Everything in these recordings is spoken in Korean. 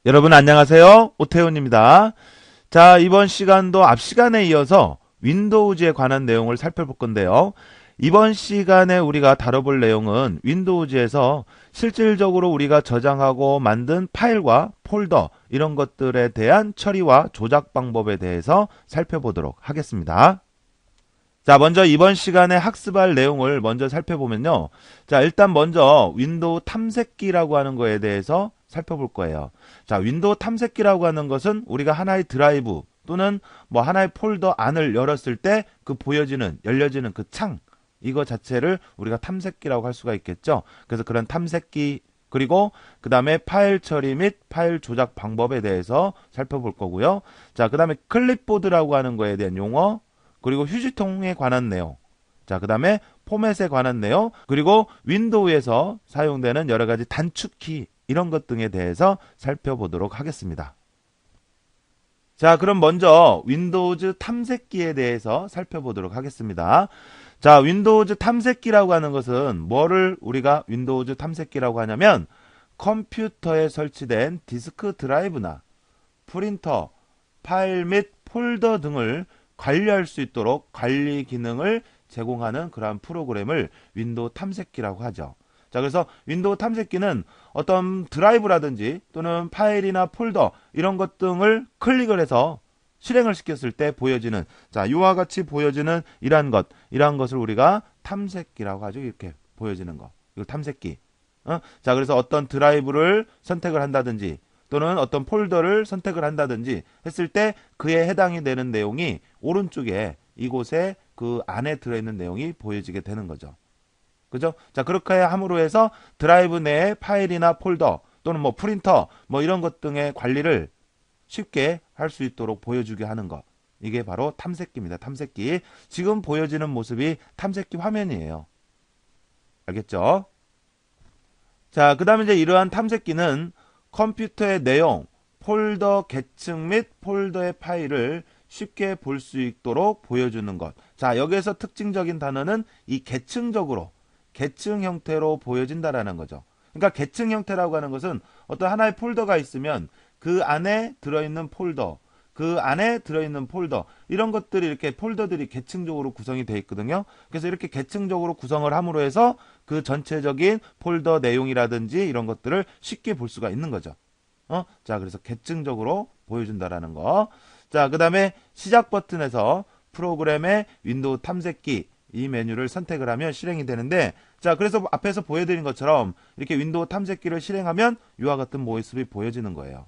여러분 안녕하세요. 오태훈입니다. 자, 이번 시간도 앞 시간에 이어서 윈도우즈에 관한 내용을 살펴볼 건데요. 이번 시간에 우리가 다뤄볼 내용은 윈도우즈에서 실질적으로 우리가 저장하고 만든 파일과 폴더 이런 것들에 대한 처리와 조작 방법에 대해서 살펴보도록 하겠습니다. 자, 먼저 이번 시간에 학습할 내용을 먼저 살펴보면요. 자, 일단 먼저 윈도우 탐색기라고 하는 거에 대해서 살펴볼 거예요. 자, 윈도우 탐색기라고 하는 것은 우리가 하나의 드라이브 또는 뭐 하나의 폴더 안을 열었을 때 그 보여지는, 열려지는 그 창, 이거 자체를 우리가 탐색기라고 할 수가 있겠죠. 그래서 그런 탐색기, 그리고 그 다음에 파일 처리 및 파일 조작 방법에 대해서 살펴볼 거고요. 자, 그 다음에 클립보드라고 하는 거에 대한 용어, 그리고 휴지통에 관한 내용, 자, 그 다음에 포맷에 관한 내용, 그리고 윈도우에서 사용되는 여러 가지 단축키, 이런 것 등에 대해서 살펴보도록 하겠습니다. 자, 그럼 먼저 윈도우즈 탐색기에 대해서 살펴보도록 하겠습니다. 자, 윈도우즈 탐색기라고 하는 것은 뭐를 우리가 윈도우즈 탐색기라고 하냐면 컴퓨터에 설치된 디스크 드라이브나 프린터, 파일 및 폴더 등을 관리할 수 있도록 관리 기능을 제공하는 그러한 프로그램을 윈도우 탐색기라고 하죠. 자, 그래서 윈도우 탐색기는 어떤 드라이브라든지 또는 파일이나 폴더 이런 것 등을 클릭을 해서 실행을 시켰을 때 보여지는, 자, 이와 같이 보여지는 이러한 것을 우리가 탐색기라고 하죠. 이렇게 보여지는 거. 이거 탐색기. 자, 그래서 어떤 드라이브를 선택을 한다든지 또는 어떤 폴더를 선택을 한다든지 했을 때 그에 해당이 되는 내용이 오른쪽에 이곳에 그 안에 들어있는 내용이 보여지게 되는 거죠. 그죠? 자, 그렇게 함으로 해서 드라이브 내에 파일이나 폴더 또는 뭐 프린터 뭐 이런 것 등의 관리를 쉽게 할 수 있도록 보여주게 하는 것. 이게 바로 탐색기입니다. 탐색기. 지금 보여지는 모습이 탐색기 화면이에요. 알겠죠? 자, 그 다음에 이제 이러한 탐색기는 컴퓨터의 내용, 폴더 계층 및 폴더의 파일을 쉽게 볼 수 있도록 보여주는 것. 자, 여기에서 특징적인 단어는 이 계층적으로, 계층 형태로 보여진다라는 거죠. 그러니까 계층 형태라고 하는 것은 어떤 하나의 폴더가 있으면 그 안에 들어있는 폴더, 그 안에 들어있는 폴더, 이런 것들이 이렇게 폴더들이 계층적으로 구성이 되어 있거든요. 그래서 이렇게 계층적으로 구성을 함으로 해서 그 전체적인 폴더 내용이라든지 이런 것들을 쉽게 볼 수가 있는 거죠. 자, 그래서 계층적으로 보여준다라는 거. 자, 그 다음에 시작 버튼에서 프로그램의 윈도우 탐색기, 이 메뉴를 선택을 하면 실행이 되는데, 자, 그래서 앞에서 보여드린 것처럼 이렇게 윈도우 탐색기를 실행하면 이와 같은 모습이 보여지는 거예요.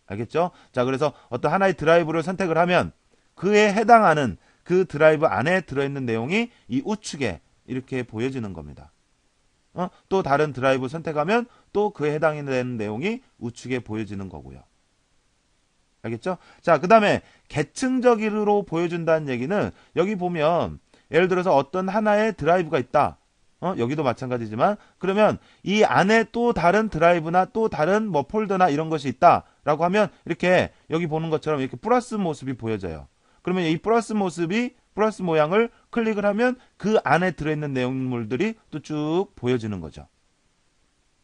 알겠죠? 자, 그래서 어떤 하나의 드라이브를 선택을 하면 그에 해당하는 그 드라이브 안에 들어있는 내용이 이 우측에 이렇게 보여지는 겁니다. 또 다른 드라이브 선택하면 또 그에 해당이 되는 내용이 우측에 보여지는 거고요. 알겠죠? 자, 그 다음에 계층적으로 보여준다는 얘기는 여기 보면 예를 들어서 어떤 하나의 드라이브가 있다. 여기도 마찬가지지만 그러면 이 안에 또 다른 드라이브나 또 다른 뭐 폴더나 이런 것이 있다라고 하면 이렇게 여기 보는 것처럼 이렇게 플러스 모습이 보여져요. 그러면 이 플러스 모습이 플러스 모양을 클릭을 하면 그 안에 들어있는 내용물들이 또 쭉 보여지는 거죠.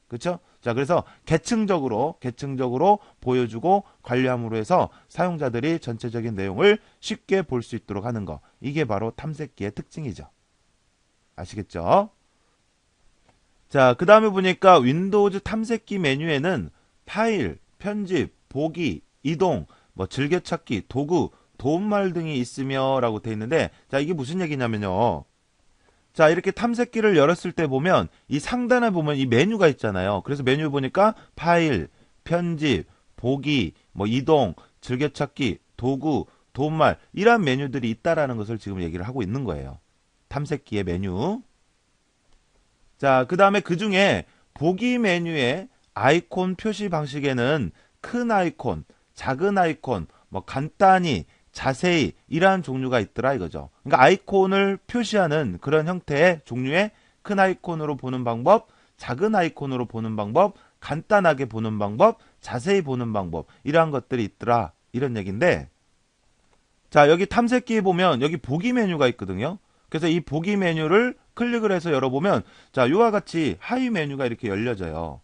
그렇죠? 자, 그래서 계층적으로 보여주고 관리함으로 해서 사용자들이 전체적인 내용을 쉽게 볼 수 있도록 하는 거. 이게 바로 탐색기의 특징이죠. 아시겠죠? 자, 그 다음에 보니까 윈도우즈 탐색기 메뉴에는 파일, 편집, 보기, 이동, 뭐 즐겨찾기, 도구, 도움말 등이 있으며 라고 되어 있는데, 자, 이게 무슨 얘기냐면요. 자, 이렇게 탐색기를 열었을 때 보면 이 상단에 보면 이 메뉴가 있잖아요. 그래서 메뉴 보니까 파일, 편집, 보기, 뭐 이동, 즐겨찾기, 도구, 도움말 이런 메뉴들이 있다라는 것을 지금 얘기를 하고 있는 거예요. 탐색기의 메뉴. 자, 그 다음에 그 중에 보기 메뉴의 아이콘 표시 방식에는 큰 아이콘, 작은 아이콘, 뭐 간단히, 자세히 이러한 종류가 있더라 이거죠. 그러니까 아이콘을 표시하는 그런 형태의 종류의 큰 아이콘으로 보는 방법, 작은 아이콘으로 보는 방법, 간단하게 보는 방법, 자세히 보는 방법 이러한 것들이 있더라 이런 얘기인데, 자, 여기 탐색기에 보면 여기 보기 메뉴가 있거든요. 그래서 이 보기 메뉴를 클릭을 해서 열어보면 자, 이와 같이 하위 메뉴가 이렇게 열려져요.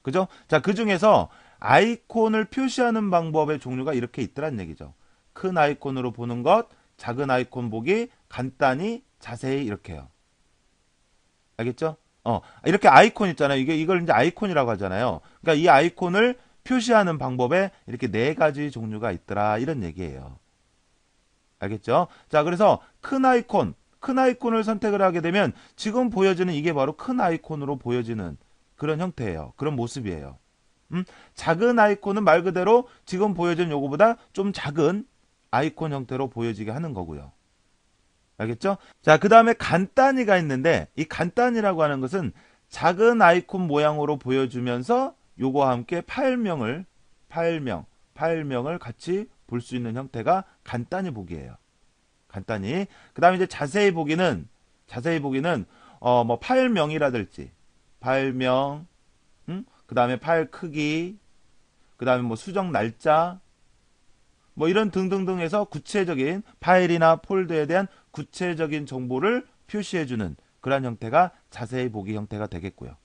그죠? 자, 그 중에서 아이콘을 표시하는 방법의 종류가 이렇게 있더란 얘기죠. 큰 아이콘으로 보는 것, 작은 아이콘 보기, 간단히, 자세히 이렇게요. 알겠죠? 이렇게 아이콘 있잖아요. 이걸 이제 아이콘이라고 하잖아요. 그러니까 이 아이콘을 표시하는 방법에 이렇게 네 가지 종류가 있더라. 이런 얘기예요. 알겠죠? 자, 그래서 큰 아이콘을 선택을 하게 되면 지금 보여지는 이게 바로 큰 아이콘으로 보여지는 그런 형태예요. 그런 모습이에요. 작은 아이콘은 말 그대로 지금 보여지는 요거보다 좀 작은 아이콘 형태로 보여지게 하는 거고요. 알겠죠? 자, 그 다음에 간단히가 있는데 이 간단히라고 하는 것은 작은 아이콘 모양으로 보여주면서 요거와 함께 파일명을 같이 볼 수 있는 형태가 간단히 보기예요. 간단히. 그 다음에 이제 자세히 보기는 뭐 파일명이라든지 파일명, 그 다음에 파일 크기, 그 다음에 뭐 수정 날짜, 뭐 이런 등등등 해서 구체적인 파일이나 폴더에 대한 구체적인 정보를 표시해주는 그러한 형태가 자세히 보기 형태가 되겠고요.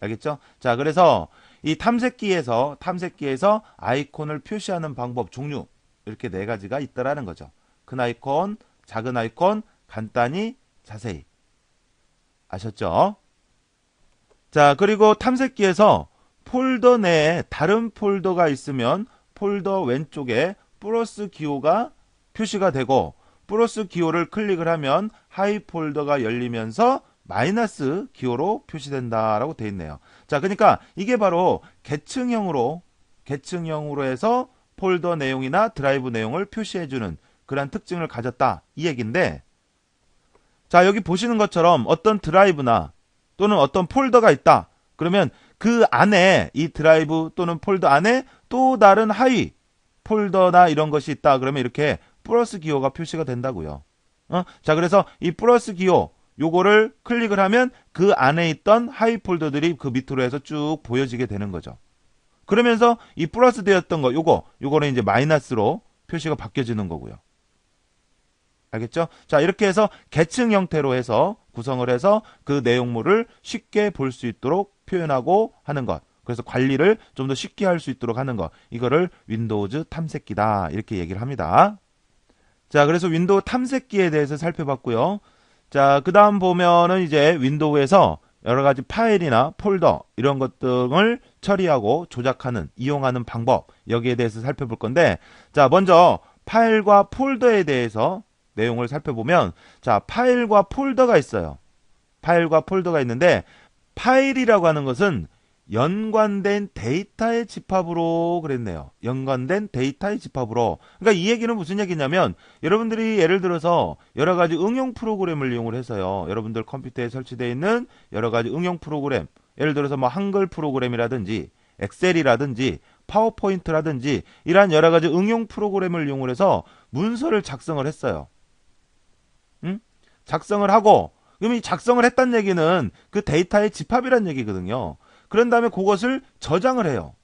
알겠죠? 자, 그래서 이 탐색기에서 아이콘을 표시하는 방법 종류 이렇게 네 가지가 있다라는 거죠. 큰 아이콘, 작은 아이콘, 간단히, 자세히. 아셨죠? 자, 그리고 탐색기에서 폴더 내에 다른 폴더가 있으면 폴더 왼쪽에 플러스 기호가 표시가 되고 플러스 기호를 클릭을 하면 하이 폴더가 열리면서 마이너스 기호로 표시된다라고 되어 있네요. 자, 그러니까 이게 바로 계층형으로 해서 폴더 내용이나 드라이브 내용을 표시해주는 그런 특징을 가졌다 이 얘기인데, 자, 여기 보시는 것처럼 어떤 드라이브나 또는 어떤 폴더가 있다. 그러면 그 안에 이 드라이브 또는 폴더 안에 또 다른 하위 폴더나 이런 것이 있다. 그러면 이렇게 플러스 기호가 표시가 된다고요. 자, 그래서 이 플러스 기호 요거를 클릭을 하면 그 안에 있던 하위 폴더들이 그 밑으로 해서 쭉 보여지게 되는 거죠. 그러면서 이 플러스 되었던 거 요거는 이제 마이너스로 표시가 바뀌어지는 거고요. 알겠죠? 자, 이렇게 해서 계층 형태로 해서 구성을 해서 그 내용물을 쉽게 볼 수 있도록 표현하고 하는 것. 그래서 관리를 좀 더 쉽게 할 수 있도록 하는 것. 이거를 윈도우즈 탐색기다. 이렇게 얘기를 합니다. 자, 그래서 윈도우 탐색기에 대해서 살펴봤고요. 자, 그 다음 보면은 이제 윈도우에서 여러 가지 파일이나 폴더 이런 것 등을 처리하고 조작하는, 이용하는 방법 여기에 대해서 살펴볼 건데, 자, 먼저 파일과 폴더에 대해서 내용을 살펴보면, 자, 파일과 폴더가 있어요. 파일과 폴더가 있는데, 파일이라고 하는 것은 연관된 데이터의 집합으로 그랬네요. 연관된 데이터의 집합으로. 그러니까 이 얘기는 무슨 얘기냐면, 여러분들이 예를 들어서 여러 가지 응용 프로그램을 이용을 해서요. 여러분들 컴퓨터에 설치되어 있는 여러 가지 응용 프로그램, 예를 들어서 뭐 한글 프로그램이라든지 엑셀이라든지 파워포인트라든지 이러한 여러 가지 응용 프로그램을 이용을 해서 문서를 작성을 했어요. 작성을 하고, 그럼 이 작성을 했다는 얘기는 그 데이터의 집합이라는 얘기거든요. 그런 다음에 그것을 저장을 해요.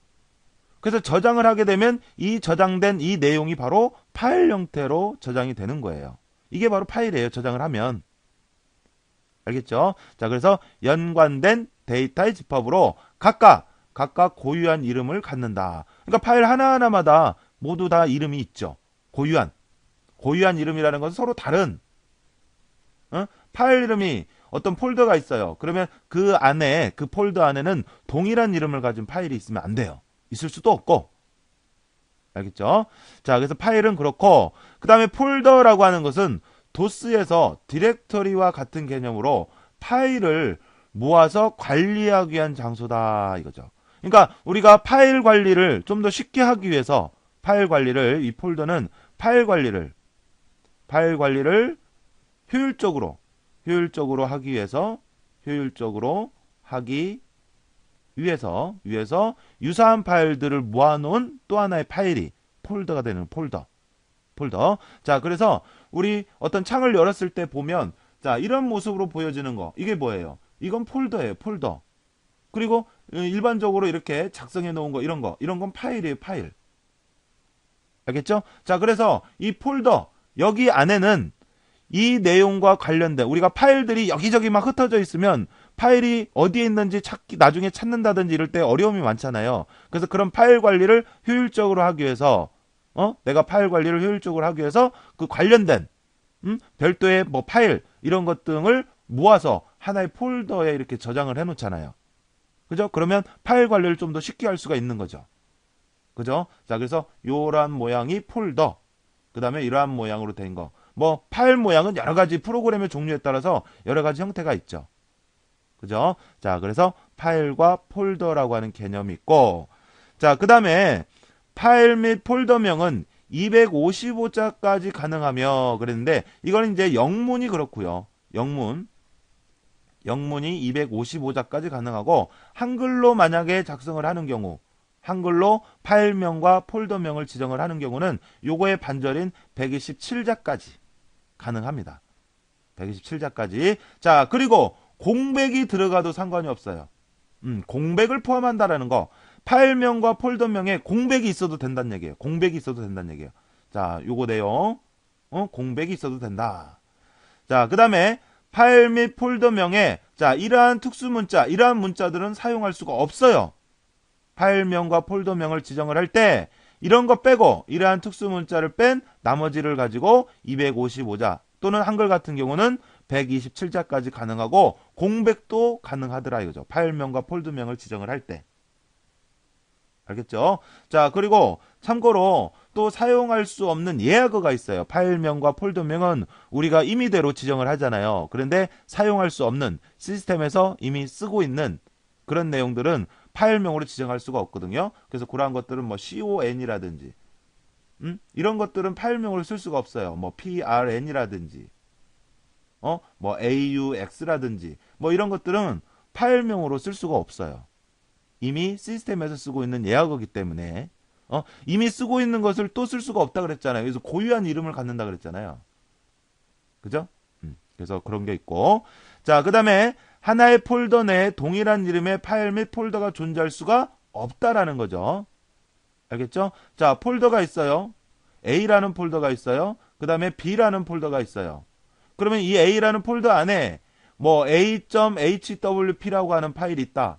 그래서 저장을 하게 되면 이 저장된 이 내용이 바로 파일 형태로 저장이 되는 거예요. 이게 바로 파일이에요. 저장을 하면. 알겠죠? 자, 그래서 연관된 데이터의 집합으로 각각 고유한 이름을 갖는다. 그러니까 파일 하나하나마다 모두 다 이름이 있죠. 고유한 이름이라는 것은 서로 다른, 파일 이름이 어떤 폴더가 있어요. 그러면 그 안에, 그 폴더 안에는 동일한 이름을 가진 파일이 있으면 안 돼요. 있을 수도 없고. 알겠죠? 자, 그래서 파일은 그렇고, 그 다음에 폴더라고 하는 것은 도스에서 디렉터리와 같은 개념으로 파일을 모아서 관리하기 위한 장소다 이거죠. 그러니까 우리가 파일 관리를 좀 더 쉽게 하기 위해서 이 폴더는 파일 관리를 효율적으로 하기 위해서 유사한 파일들을 모아놓은 또 하나의 파일이 폴더가 되는 폴더. 자, 그래서 우리 어떤 창을 열었을 때 보면, 자, 이런 모습으로 보여지는 거, 이게 뭐예요? 이건 폴더예요, 폴더. 그리고 일반적으로 이렇게 작성해 놓은 거, 이런 건 파일이에요, 파일. 알겠죠? 자, 그래서 이 폴더, 여기 안에는 이 내용과 관련된, 우리가 파일들이 여기저기 막 흩어져 있으면 파일이 어디에 있는지 나중에 찾는다든지 이럴 때 어려움이 많잖아요. 그래서 그런 파일 관리를 효율적으로 하기 위해서, 내가 파일 관리를 효율적으로 하기 위해서 그 관련된, 별도의 뭐 파일, 이런 것 등을 모아서 하나의 폴더에 이렇게 저장을 해 놓잖아요. 그죠? 그러면 파일 관리를 좀 더 쉽게 할 수가 있는 거죠. 그죠? 자, 그래서 요런 모양이 폴더. 그 다음에 이러한 모양으로 된 거. 뭐, 파일 모양은 여러 가지 프로그램의 종류에 따라서 여러 가지 형태가 있죠. 그죠? 자, 그래서 파일과 폴더라고 하는 개념이 있고, 자, 그 다음에 파일 및 폴더명은 255자까지 가능하며 그랬는데, 이거는 이제 영문이 그렇고요. 영문이 255자까지 가능하고, 한글로 만약에 작성을 하는 경우, 한글로 파일명과 폴더명을 지정을 하는 경우는 요거의 반절인 127자까지 가능합니다. 127자까지. 자, 그리고 공백이 들어가도 상관이 없어요. 공백을 포함한다라는 거. 파일명과 폴더명에 공백이 있어도 된다는 얘기예요. 공백이 있어도 된다는 얘기예요. 자, 요거 내용. 공백이 있어도 된다. 자, 그 다음에 파일 및 폴더명에 자, 이러한 특수문자, 이러한 문자들은 사용할 수가 없어요. 파일명과 폴더명을 지정을 할 때 이런 거 빼고 이러한 특수문자를 뺀 나머지를 가지고 255자 또는 한글 같은 경우는 127자까지 가능하고 공백도 가능하더라 이거죠. 파일명과 폴더명을 지정을 할 때. 알겠죠? 자, 그리고 참고로 또 사용할 수 없는 예약어가 있어요. 파일명과 폴더명은 우리가 임의대로 지정을 하잖아요. 그런데 사용할 수 없는 시스템에서 이미 쓰고 있는 그런 내용들은 파일명으로 지정할 수가 없거든요. 그래서 그러한 것들은 뭐 con이라든지 이런 것들은 파일명으로 쓸 수가 없어요. 뭐 prn이라든지 뭐 aux라든지 뭐 이런 것들은 파일명으로 쓸 수가 없어요. 이미 시스템에서 쓰고 있는 예약어기 때문에 이미 쓰고 있는 것을 또 쓸 수가 없다 그랬잖아요. 그래서 고유한 이름을 갖는다 그랬잖아요. 그죠? 그래서 그런 게 있고 자, 그 다음에 하나의 폴더 내에 동일한 이름의 파일 및 폴더가 존재할 수가 없다라는 거죠. 알겠죠? 자, 폴더가 있어요. A라는 폴더가 있어요. 그 다음에 B라는 폴더가 있어요. 그러면 이 A라는 폴더 안에 뭐 a.hwp라고 하는 파일이 있다.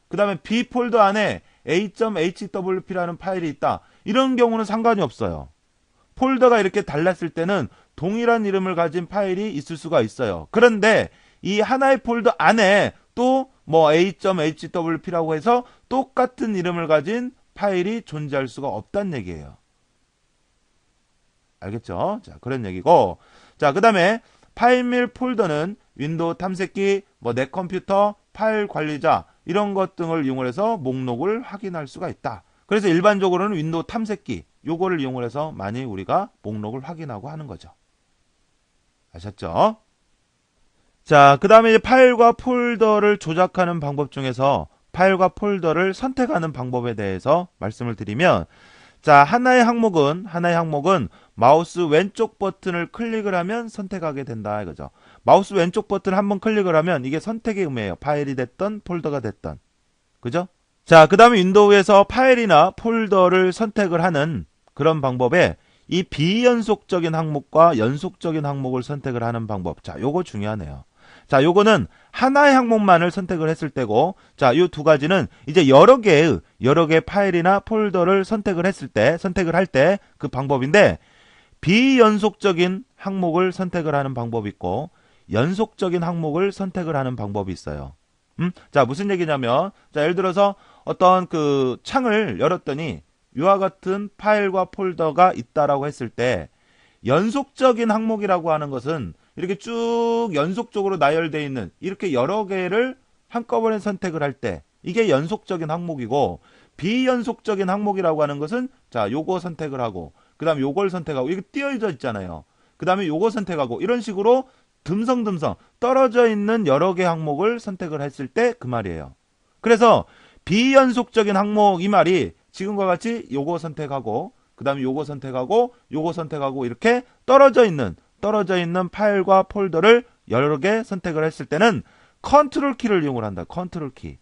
그 다음에 B 폴더 안에 a.hwp라는 파일이 있다. 이런 경우는 상관이 없어요. 폴더가 이렇게 달랐을 때는 동일한 이름을 가진 파일이 있을 수가 있어요. 그런데 이 하나의 폴더 안에 또 뭐 a.hwp라고 해서 똑같은 이름을 가진 파일이 존재할 수가 없다는 얘기예요. 알겠죠? 자, 그런 얘기고. 자, 그 다음에 파일 및 폴더는 윈도우 탐색기, 뭐 내 컴퓨터, 파일 관리자 이런 것 등을 이용해서 목록을 확인할 수가 있다. 그래서 일반적으로는 윈도우 탐색기 요거를 이용해서 많이 우리가 목록을 확인하고 하는 거죠. 아셨죠? 자, 그 다음에 이제 파일과 폴더를 조작하는 방법 중에서 파일과 폴더를 선택하는 방법에 대해서 말씀을 드리면 자, 하나의 항목은 마우스 왼쪽 버튼을 클릭을 하면 선택하게 된다 이거죠. 마우스 왼쪽 버튼 한번 클릭을 하면 이게 선택의 의미예요. 파일이 됐던 폴더가 됐던. 그죠? 자, 그 다음에 윈도우에서 파일이나 폴더를 선택을 하는 그런 방법에 이 비연속적인 항목과 연속적인 항목을 선택을 하는 방법. 자, 요거 중요하네요. 자, 요거는 하나의 항목만을 선택을 했을 때고, 자, 요 두 가지는 이제 여러 개의 파일이나 폴더를 선택을 할 때 그 방법인데, 비연속적인 항목을 선택을 하는 방법이 있고, 연속적인 항목을 선택을 하는 방법이 있어요. 자, 무슨 얘기냐면, 자, 예를 들어서 어떤 그 창을 열었더니, 이와 같은 파일과 폴더가 있다라고 했을 때, 연속적인 항목이라고 하는 것은 이렇게 쭉 연속적으로 나열되어 있는 이렇게 여러 개를 한꺼번에 선택을 할 때 이게 연속적인 항목이고 비연속적인 항목이라고 하는 것은 자, 요거 선택을 하고 그 다음에 요걸 선택하고 이게 띄어져 있잖아요. 그 다음에 요거 선택하고 이런 식으로 듬성듬성 떨어져 있는 여러 개 항목을 선택을 했을 때 그 말이에요. 그래서 비연속적인 항목 이 말이 지금과 같이 요거 선택하고 그 다음에 요거 선택하고 요거 선택하고 이렇게 떨어져 있는 파일과 폴더를 여러 개 선택을 했을 때는 컨트롤 키를 이용을 한다. 컨트롤 키.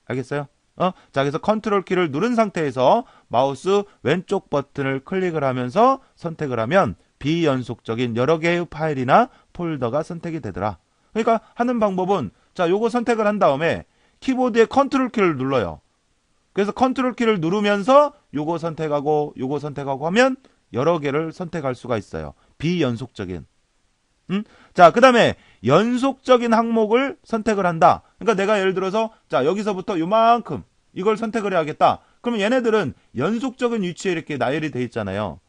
알겠어요? 자, 그래서 컨트롤 키를 누른 상태에서 마우스 왼쪽 버튼을 클릭을 하면서 선택을 하면 비연속적인 여러 개의 파일이나 폴더가 선택이 되더라. 그러니까 하는 방법은 자, 요거 선택을 한 다음에 키보드의 컨트롤 키를 눌러요. 그래서 컨트롤 키를 누르면서 요거 선택하고 하면 여러 개를 선택할 수가 있어요. 비연속적인. 자, 그 다음에 연속적인 항목을 선택을 한다. 그러니까 내가 예를 들어서 자, 여기서부터 요만큼 이걸 선택을 해야겠다. 그러면 얘네들은 연속적인 위치에 이렇게 나열이 돼 있잖아요.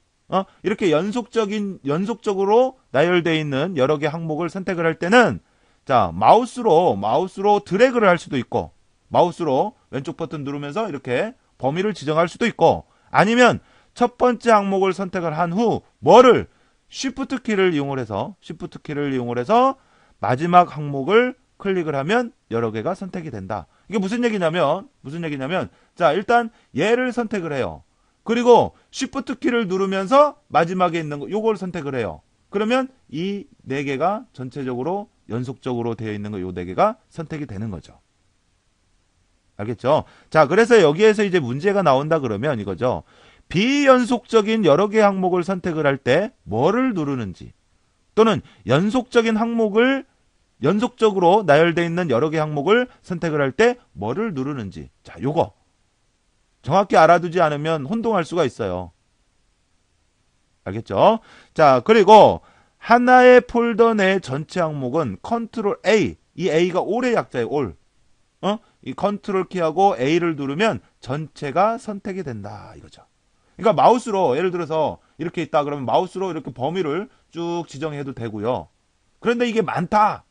이렇게 연속적으로 나열되어 있는 여러 개 항목을 선택을 할 때는 자, 마우스로 드래그를 할 수도 있고, 마우스로 왼쪽 버튼 누르면서 이렇게 범위를 지정할 수도 있고, 아니면 첫 번째 항목을 선택을 한 후 뭐를 Shift 키를 이용을 해서 마지막 항목을 클릭을 하면 여러 개가 선택이 된다. 이게 무슨 얘기냐면 자, 일단 얘를 선택을 해요. 그리고 Shift 키를 누르면서 마지막에 있는 거 요걸 선택을 해요. 그러면 이 네 개가 전체적으로 연속적으로 되어 있는 거 요 네 개가 선택이 되는 거죠. 알겠죠? 자, 그래서 여기에서 이제 문제가 나온다 그러면 이거죠. 비연속적인 여러 개 항목을 선택을 할 때 뭐를 누르는지, 또는 연속적인 항목을 연속적으로 나열되어 있는 여러 개 항목을 선택을 할 때 뭐를 누르는지. 자, 요거 정확히 알아두지 않으면 혼동할 수가 있어요. 알겠죠? 자, 그리고 하나의 폴더 내 전체 항목은 컨트롤 A, 이 A가 All의 약자예요. All. 이 컨트롤 키하고 A를 누르면 전체가 선택이 된다 이거죠. 그러니까 마우스로 예를 들어서 이렇게 있다 그러면 마우스로 이렇게 범위를 쭉 지정해도 되고요. 그런데 이게 많다.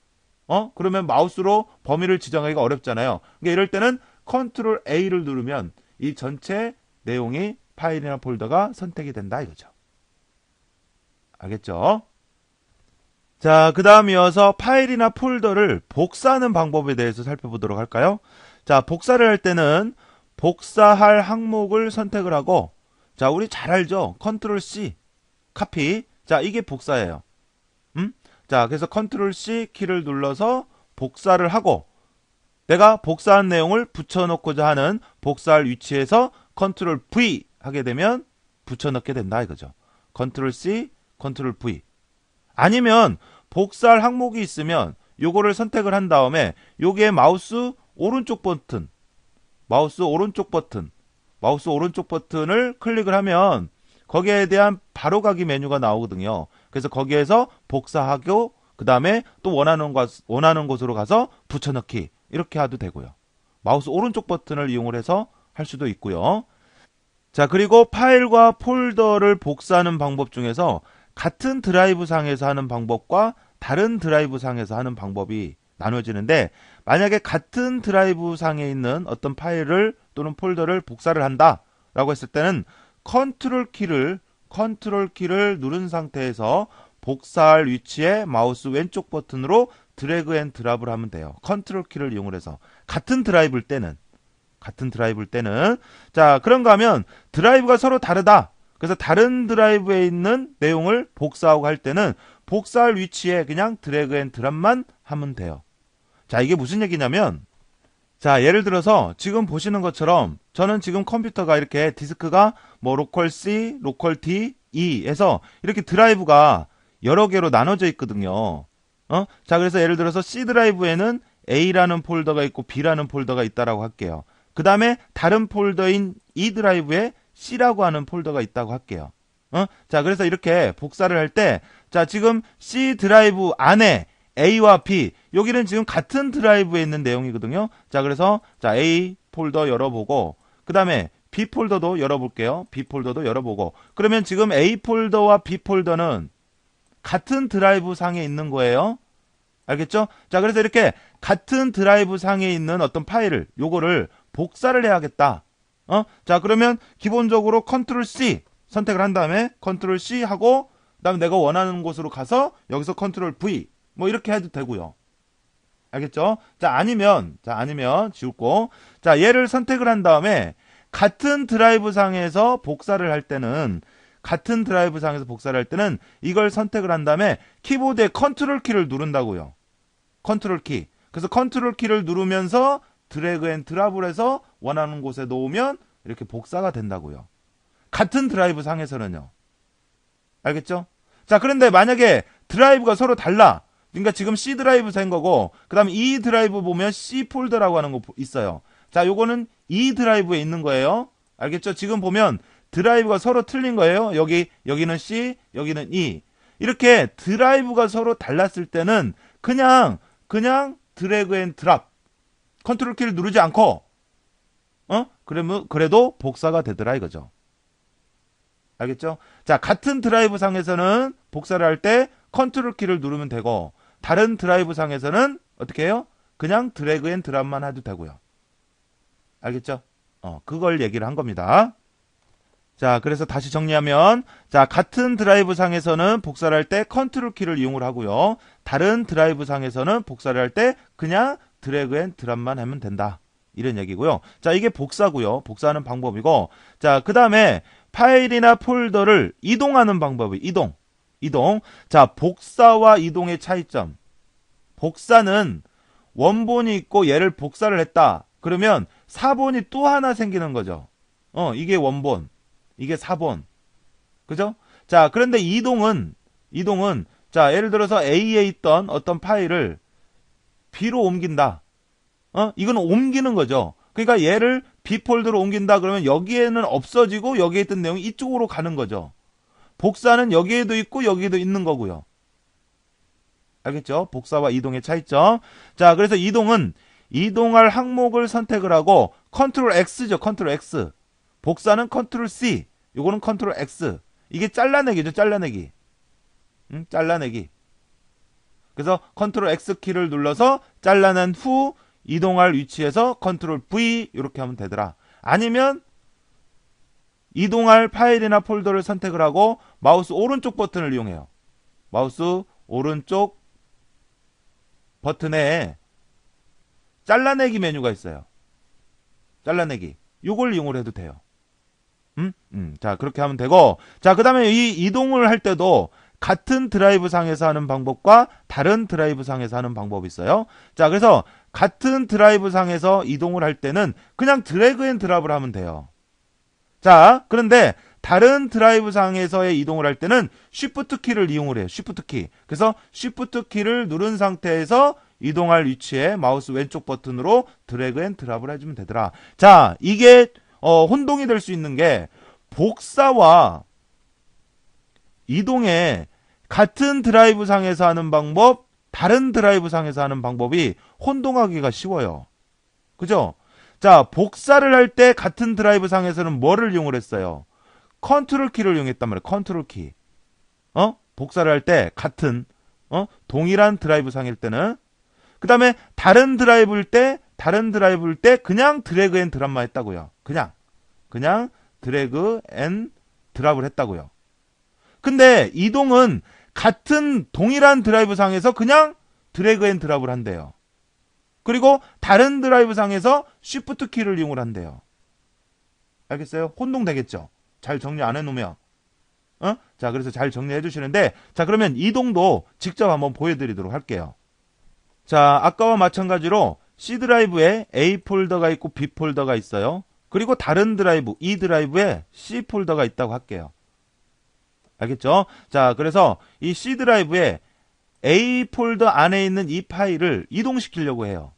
그러면 마우스로 범위를 지정하기가 어렵잖아요. 그러니까 이럴 때는 컨트롤 A를 누르면 이 전체 내용이 파일이나 폴더가 선택이 된다 이거죠. 알겠죠? 자, 그 다음 이어서 파일이나 폴더를 복사하는 방법에 대해서 살펴보도록 할까요? 자, 복사를 할 때는 복사할 항목을 선택을 하고, 자, 우리 잘 알죠? 컨트롤 C, 카피. 자, 이게 복사예요. 자, 그래서 컨트롤 C 키를 눌러서 복사를 하고, 내가 복사한 내용을 붙여넣고자 하는 복사할 위치에서 컨트롤 V 하게 되면 붙여넣게 된다 이거죠. 컨트롤 C, 컨트롤 V. 아니면 복사할 항목이 있으면 요거를 선택을 한 다음에 요게 마우스 오른쪽 버튼을 클릭을 하면 거기에 대한 바로가기 메뉴가 나오거든요. 그래서 거기에서 복사하고 그 다음에 또 원하는 곳으로 가서 붙여넣기 이렇게 해도 되고요. 마우스 오른쪽 버튼을 이용을 해서 할 수도 있고요. 자, 그리고 파일과 폴더를 복사하는 방법 중에서 같은 드라이브 상에서 하는 방법과 다른 드라이브 상에서 하는 방법이 나눠지는데, 만약에 같은 드라이브 상에 있는 어떤 파일을 또는 폴더를 복사를 한다 라고 했을 때는 컨트롤 키를 누른 상태에서 복사할 위치에 마우스 왼쪽 버튼으로 드래그 앤 드랍을 하면 돼요. 컨트롤 키를 이용을 해서 같은 드라이브일 때는 자, 그런가 하면 드라이브가 서로 다르다. 그래서 다른 드라이브에 있는 내용을 복사하고 할 때는 복사할 위치에 그냥 드래그 앤 드랍만 하면 돼요. 자, 이게 무슨 얘기냐면, 자, 예를 들어서 지금 보시는 것처럼 저는 지금 컴퓨터가 이렇게 디스크가 뭐 로컬 C, 로컬 D, E 해서 이렇게 드라이브가 여러 개로 나눠져 있거든요. 자, 그래서 예를 들어서 C 드라이브에는 A라는 폴더가 있고 B라는 폴더가 있다라고 할게요. 그 다음에 다른 폴더인 E 드라이브에 C라고 하는 폴더가 있다고 할게요. 자, 그래서 이렇게 복사를 할 때, 자, 지금 C 드라이브 안에 A와 B, 여기는 지금 같은 드라이브에 있는 내용이거든요. 자, 그래서 자, A 폴더 열어보고, 그 다음에 B 폴더도 열어볼게요. B 폴더도 열어보고, 그러면 지금 A 폴더와 B 폴더는 같은 드라이브 상에 있는 거예요. 알겠죠? 자, 그래서 이렇게 같은 드라이브 상에 있는 어떤 파일을, 요거를 복사를 해야겠다. 자, 그러면 기본적으로 컨트롤 C 선택을 한 다음에 컨트롤 C 하고, 그 다음에 내가 원하는 곳으로 가서 여기서 컨트롤 V 뭐 이렇게 해도 되고요. 알겠죠? 자, 아니면 지웠고, 자, 얘를 선택을 한 다음에 같은 드라이브 상에서 복사를 할 때는 이걸 선택을 한 다음에 키보드에 컨트롤 키를 누른다고요. 컨트롤 키. 그래서 컨트롤 키를 누르면서 드래그 앤 드랍을 해서 원하는 곳에 놓으면 이렇게 복사가 된다고요. 같은 드라이브 상에서는요. 알겠죠? 자, 그런데 만약에 드라이브가 서로 달라. 그러니까 지금 C 드라이브 된 거고, 그 다음에 E 드라이브 보면 C 폴더라고 하는 거 있어요. 자, 요거는 E 드라이브에 있는 거예요. 알겠죠? 지금 보면 드라이브가 서로 틀린 거예요. 여기는 C, 여기는 E. 이렇게 드라이브가 서로 달랐을 때는 그냥 드래그 앤 드랍. 컨트롤 키를 누르지 않고, 그러면, 그래도 복사가 되더라 이거죠. 알겠죠? 자, 같은 드라이브 상에서는 복사를 할 때 컨트롤 키를 누르면 되고, 다른 드라이브 상에서는 어떻게 해요? 그냥 드래그 앤 드랍만 해도 되고요. 알겠죠? 그걸 얘기를 한 겁니다. 자, 그래서 다시 정리하면, 자, 같은 드라이브 상에서는 복사를 할 때 컨트롤 키를 이용을 하고요. 다른 드라이브 상에서는 복사를 할 때 그냥 드래그 앤 드랍만 하면 된다. 이런 얘기고요. 자, 이게 복사고요. 복사하는 방법이고, 자, 그 다음에 파일이나 폴더를 이동하는 방법이 이동. 자, 복사와 이동의 차이점. 복사는 원본이 있고 얘를 복사를 했다. 그러면 사본이 또 하나 생기는 거죠. 이게 원본. 이게 사본. 그죠? 자, 그런데 이동은, 자, 예를 들어서 A에 있던 어떤 파일을 B로 옮긴다. 이건 옮기는 거죠. 그러니까 얘를 B 폴더로 옮긴다 그러면 여기에는 없어지고 여기에 있던 내용이 이쪽으로 가는 거죠. 복사는 여기에도 있고 여기에도 있는 거고요. 알겠죠? 복사와 이동의 차이점. 자, 그래서 이동은 이동할 항목을 선택을 하고 컨트롤 X죠. 컨트롤 X. 복사는 컨트롤 C. 요거는 컨트롤 X. 이게 잘라내기죠. 잘라내기. 잘라내기. 그래서 컨트롤 X 키를 눌러서 잘라낸 후 이동할 위치에서 컨트롤 V 이렇게 하면 되더라. 아니면 이동할 파일이나 폴더를 선택을 하고 마우스 오른쪽 버튼을 이용해요. 마우스 오른쪽 버튼에 잘라내기 메뉴가 있어요. 잘라내기. 요걸 이용을 해도 돼요. 자, 그렇게 하면 되고, 자, 그 다음에 이 이동을 할 때도 같은 드라이브 상에서 하는 방법과 다른 드라이브 상에서 하는 방법이 있어요. 자, 그래서 같은 드라이브 상에서 이동을 할 때는 그냥 드래그 앤 드랍을 하면 돼요. 자, 그런데 다른 드라이브 상에서의 이동을 할 때는 쉬프트 키를 이용을 해요. 쉬프트 키. 그래서 쉬프트 키를 누른 상태에서 이동할 위치에 마우스 왼쪽 버튼으로 드래그 앤 드랍을 해주면 되더라. 자, 이게 혼동이 될 수 있는 게 복사와 이동에 같은 드라이브 상에서 하는 방법, 다른 드라이브 상에서 하는 방법이 혼동하기가 쉬워요. 그죠? 자, 복사를 할 때 같은 드라이브 상에서는 뭐를 이용을 했어요? 컨트롤 키를 이용했단 말이에요. 컨트롤 키. 복사를 할 때 같은 동일한 드라이브 상일 때는 그 다음에 다른 드라이브일 때 그냥 드래그 앤 드랍만 했다고요. 그냥 드래그 앤 드랍을 했다고요. 근데 이동은 같은 동일한 드라이브 상에서 그냥 드래그 앤 드랍을 한대요. 그리고 다른 드라이브 상에서 쉬프트 키를 이용을 한대요. 알겠어요? 혼동되겠죠? 잘 정리 안 해놓으면. 자, 그래서 잘 정리해 주시는데, 자, 그러면 이동도 직접 한번 보여드리도록 할게요. 자, 아까와 마찬가지로 C 드라이브에 A 폴더가 있고 B 폴더가 있어요. 그리고 다른 드라이브, E 드라이브에 C 폴더가 있다고 할게요. 알겠죠? 자, 그래서 이 C 드라이브에 A 폴더 안에 있는 이 파일을 이동시키려고 해요.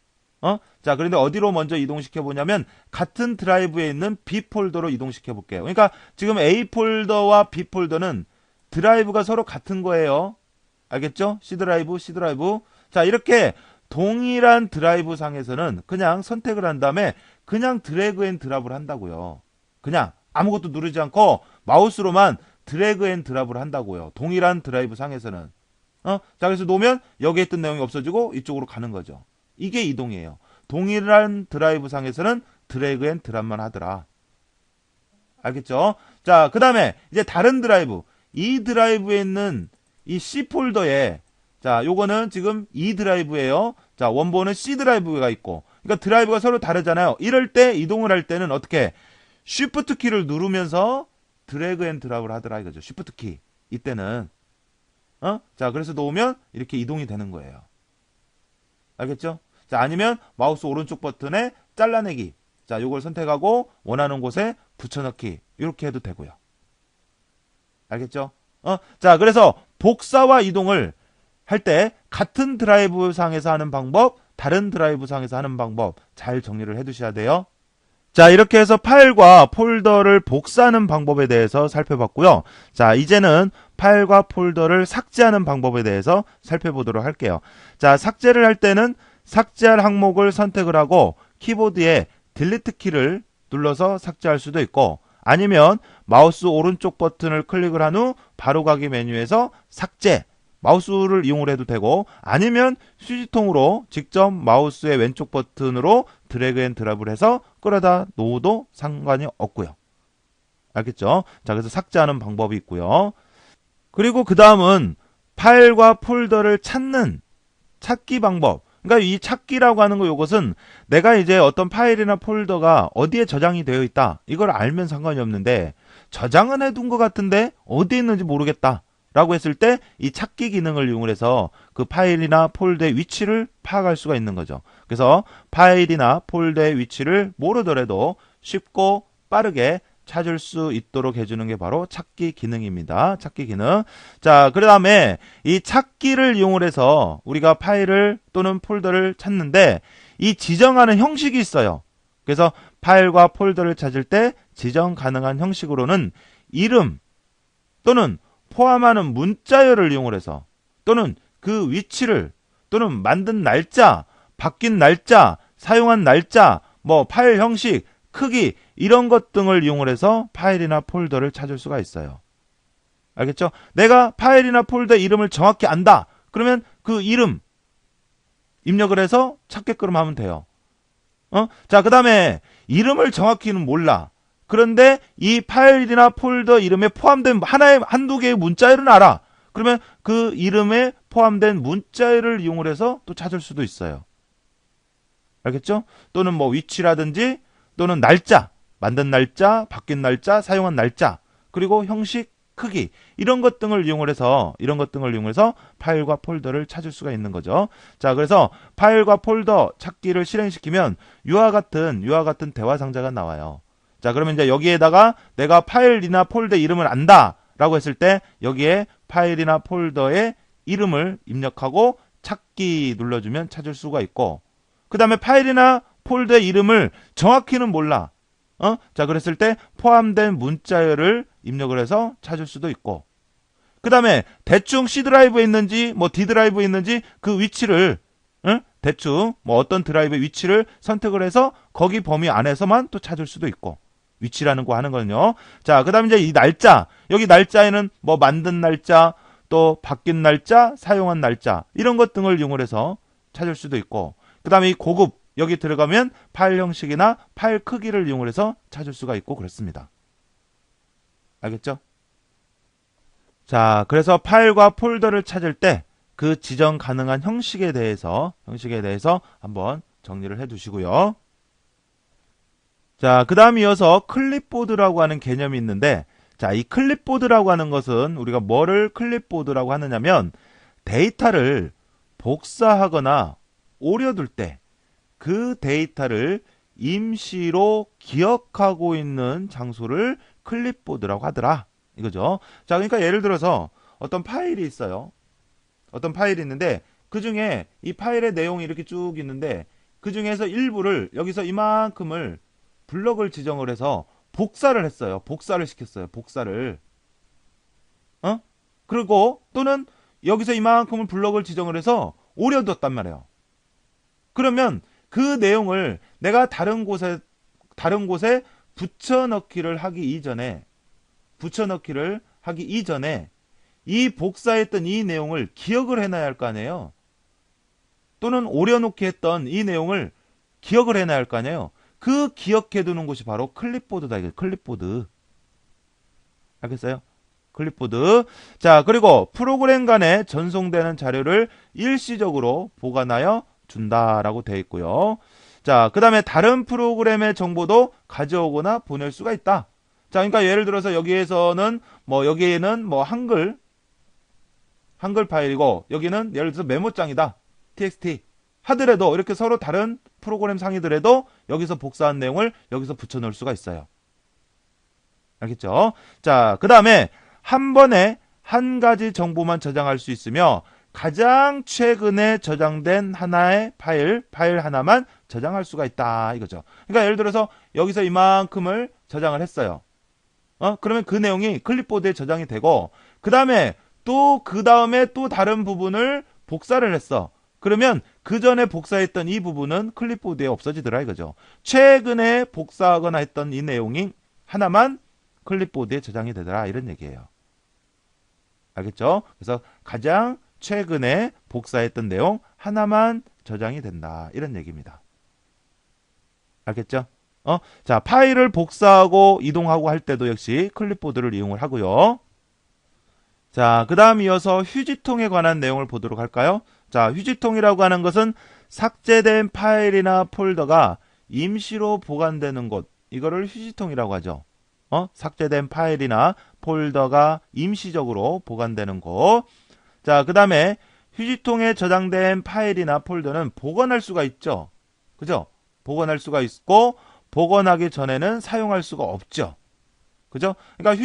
자, 그런데 어디로 먼저 이동시켜 보냐면 같은 드라이브에 있는 B 폴더로 이동시켜 볼게요. 그러니까 지금 A 폴더와 B 폴더는 드라이브가 서로 같은 거예요. 알겠죠? C 드라이브. 자, 이렇게 동일한 드라이브 상에서는 그냥 선택을 한 다음에 그냥 드래그 앤 드랍을 한다고요. 그냥 아무것도 누르지 않고 마우스로만 드래그 앤 드랍을 한다고요. 동일한 드라이브 상에서는. 자, 그래서 놓으면 여기에 있던 내용이 없어지고 이쪽으로 가는 거죠. 이게 이동이에요. 동일한 드라이브 상에서는 드래그 앤 드랍만 하더라. 알겠죠? 자, 그 다음에 이제 다른 드라이브. 이 드라이브에 있는 이 C 폴더에, 자, 요거는 지금 E 드라이브예요. 자, 원본은 C 드라이브가 있고, 그러니까 드라이브가 서로 다르잖아요. 이럴 때 이동을 할 때는 어떻게? 쉬프트 키를 누르면서 드래그 앤 드랍을 하더라 이거죠. 쉬프트 키. 이때는. 자, 그래서 놓으면 이렇게 이동이 되는 거예요. 알겠죠? 자, 아니면 마우스 오른쪽 버튼에 잘라내기. 자, 요걸 선택하고 원하는 곳에 붙여넣기. 이렇게 해도 되고요. 알겠죠? 자, 그래서 복사와 이동을 할 때 같은 드라이브 상에서 하는 방법, 다른 드라이브 상에서 하는 방법 잘 정리를 해 두셔야 돼요. 자, 이렇게 해서 파일과 폴더를 복사하는 방법에 대해서 살펴봤고요. 자, 이제는 파일과 폴더를 삭제하는 방법에 대해서 살펴보도록 할게요. 자, 삭제를 할 때는 삭제할 항목을 선택을 하고 키보드에 딜리트 키를 눌러서 삭제할 수도 있고, 아니면 마우스 오른쪽 버튼을 클릭을 한 후 바로가기 메뉴에서 삭제, 마우스를 이용을 해도 되고, 아니면 휴지통으로 직접 마우스의 왼쪽 버튼으로 드래그 앤 드랍을 해서 끌어다 놓어도 상관이 없고요. 알겠죠? 자, 그래서 삭제하는 방법이 있고요. 그리고 그 다음은 파일과 폴더를 찾는 찾기 방법. 그러니까 이 찾기라고 하는 거, 이것은 내가 이제 어떤 파일이나 폴더가 어디에 저장이 되어 있다, 이걸 알면 상관이 없는데, 저장은 해둔 것 같은데 어디에 있는지 모르겠다 라고 했을 때 이 찾기 기능을 이용을 해서 그 파일이나 폴더의 위치를 파악할 수가 있는 거죠. 그래서 파일이나 폴더의 위치를 모르더라도 쉽고 빠르게 찾을 수 있도록 해주는 게 바로 찾기 기능입니다. 찾기 기능. 자, 그 다음에 이 찾기를 이용을 해서 우리가 파일을 또는 폴더를 찾는데, 이 지정하는 형식이 있어요. 그래서 파일과 폴더를 찾을 때 지정 가능한 형식으로는 이름 또는 포함하는 문자열을 이용을 해서, 또는 그 위치를, 또는 만든 날짜, 바뀐 날짜, 사용한 날짜, 뭐 파일 형식, 크기, 이런 것 등을 이용을 해서 파일이나 폴더를 찾을 수가 있어요. 알겠죠? 내가 파일이나 폴더 이름을 정확히 안다, 그러면 그 이름 입력을 해서 찾게끔 하면 돼요. 자, 그 다음에 이름을 정확히는 몰라. 그런데 이 파일이나 폴더 이름에 포함된 한두 개의 문자열은 알아. 그러면 그 이름에 포함된 문자열을 이용을 해서 또 찾을 수도 있어요. 알겠죠? 또는 뭐 위치라든지, 또는 날짜, 만든 날짜, 바뀐 날짜, 사용한 날짜, 그리고 형식, 크기, 이런 것 등을 이용을 해서 파일과 폴더를 찾을 수가 있는 거죠. 자, 그래서 파일과 폴더 찾기를 실행시키면 이와 같은 대화 상자가 나와요. 자, 그러면 이제 여기에다가 내가 파일이나 폴더 이름을 안다라고 했을 때 여기에 파일이나 폴더의 이름을 입력하고 찾기 눌러주면 찾을 수가 있고, 그 다음에 파일이나 폴더의 이름을 정확히는 몰라. 자, 그랬을 때 포함된 문자열을 입력을 해서 찾을 수도 있고, 그 다음에 대충 C 드라이브에 있는지 뭐 D 드라이브에 있는지 그 위치를 대충 뭐 어떤 드라이브의 위치를 선택을 해서 거기 범위 안에서만 또 찾을 수도 있고, 위치라는 거 하는 거는요. 자, 그 다음에 이제 이 날짜, 여기 날짜에는 뭐 만든 날짜, 또 바뀐 날짜, 사용한 날짜, 이런 것 등을 이용을 해서 찾을 수도 있고, 그 다음에 이 고급, 여기 들어가면 파일 형식이나 파일 크기를 이용을 해서 찾을 수가 있고 그렇습니다. 알겠죠? 자, 그래서 파일과 폴더를 찾을 때 그 지정 가능한 형식에 대해서 한번 정리를 해 두시고요. 자, 그 다음 이어서 클립보드라고 하는 개념이 있는데, 자, 이 클립보드라고 하는 것은 우리가 뭐를 클립보드라고 하느냐면, 데이터를 복사하거나 오려둘 때 그 데이터를 임시로 기억하고 있는 장소를 클립보드라고 하더라, 이거죠. 자, 그러니까 예를 들어서 어떤 파일이 있어요. 어떤 파일이 있는데 그 중에 이 파일의 내용이 이렇게 쭉 있는데, 그 중에서 일부를, 여기서 이만큼을 블럭을 지정을 해서 복사를 했어요. 복사를 시켰어요. 복사를. 그리고 또는 여기서 이만큼을 블럭을 지정을 해서 오려뒀단 말이에요. 그러면 그 내용을 내가 다른 곳에 붙여넣기를 하기 이전에 이 복사했던 이 내용을 기억을 해놔야 할 거 아니에요. 또는 오려놓기 했던 이 내용을 기억을 해놔야 할 거 아니에요. 그 기억해두는 곳이 바로 클립보드다. 이게 클립보드. 알겠어요? 클립보드. 자, 그리고 프로그램 간에 전송되는 자료를 일시적으로 보관하여 준다라고 되어 있고요. 자, 그 다음에 다른 프로그램의 정보도 가져오거나 보낼 수가 있다. 자, 그러니까 예를 들어서 여기에는 뭐 한글 파일이고, 여기는 예를 들어서 메모장이다. txt 하더라도, 이렇게 서로 다른 프로그램 상이더라도 여기서 복사한 내용을 여기서 붙여넣을 수가 있어요. 알겠죠? 자, 그 다음에 한 번에 한 가지 정보만 저장할 수 있으며 가장 최근에 저장된 하나의 파일 하나만 저장할 수가 있다 이거죠. 그러니까 예를 들어서 여기서 이만큼을 저장을 했어요. 그러면 그 내용이 클립보드에 저장이 되고 그 다음에 또 다른 부분을 복사를 했어. 그러면 그 전에 복사했던 이 부분은 클립보드에 없어지더라 이거죠. 최근에 복사하거나 했던 이 내용이 하나만 클립보드에 저장이 되더라 이런 얘기예요. 알겠죠? 그래서 가장 최근에 복사했던 내용 하나만 저장이 된다 이런 얘기입니다. 알겠죠? 자, 파일을 복사하고 이동하고 할 때도 역시 클립보드를 이용을 하고요. 자, 그 다음 이어서 휴지통에 관한 내용을 보도록 할까요? 자, 휴지통이라고 하는 것은 삭제된 파일이나 폴더가 임시로 보관되는 곳, 이거를 휴지통이라고 하죠. 삭제된 파일이나 폴더가 임시적으로 보관되는 곳. 자, 그 다음에 휴지통에 저장된 파일이나 폴더는 복원할 수가 있죠. 그죠? 복원할 수가 있고 복원하기 전에는 사용할 수가 없죠. 그죠? 그러니까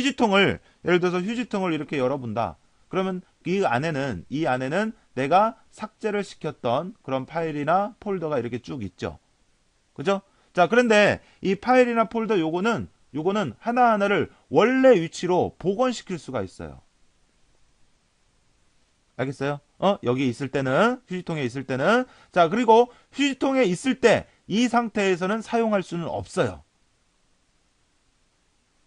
예를 들어서 휴지통을 이렇게 열어본다. 그러면 이 안에는 내가 삭제를 시켰던 그런 파일이나 폴더가 이렇게 쭉 있죠. 그죠? 자, 그런데 이 파일이나 폴더 요거는 하나하나를 원래 위치로 복원시킬 수가 있어요. 알겠어요? 여기 있을 때는, 휴지통에 있을 때는. 자, 그리고 휴지통에 있을 때 이 상태에서는 사용할 수는 없어요.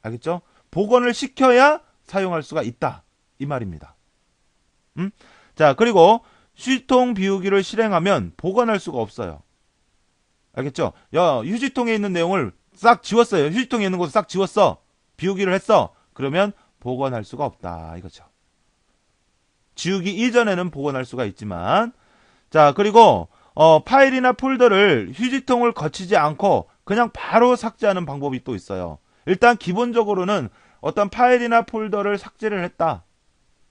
알겠죠? 복원을 시켜야 사용할 수가 있다. 이 말입니다. 자, 그리고 휴지통 비우기를 실행하면 복원할 수가 없어요. 알겠죠? 휴지통에 있는 내용을 싹 지웠어요. 휴지통에 있는 것을 싹 지웠어. 비우기를 했어. 그러면 복원할 수가 없다. 이거죠. 지우기 이전에는 복원할 수가 있지만, 자, 그리고 파일이나 폴더를 휴지통을 거치지 않고 그냥 바로 삭제하는 방법이 또 있어요. 일단 기본적으로는 어떤 파일이나 폴더를 삭제를 했다.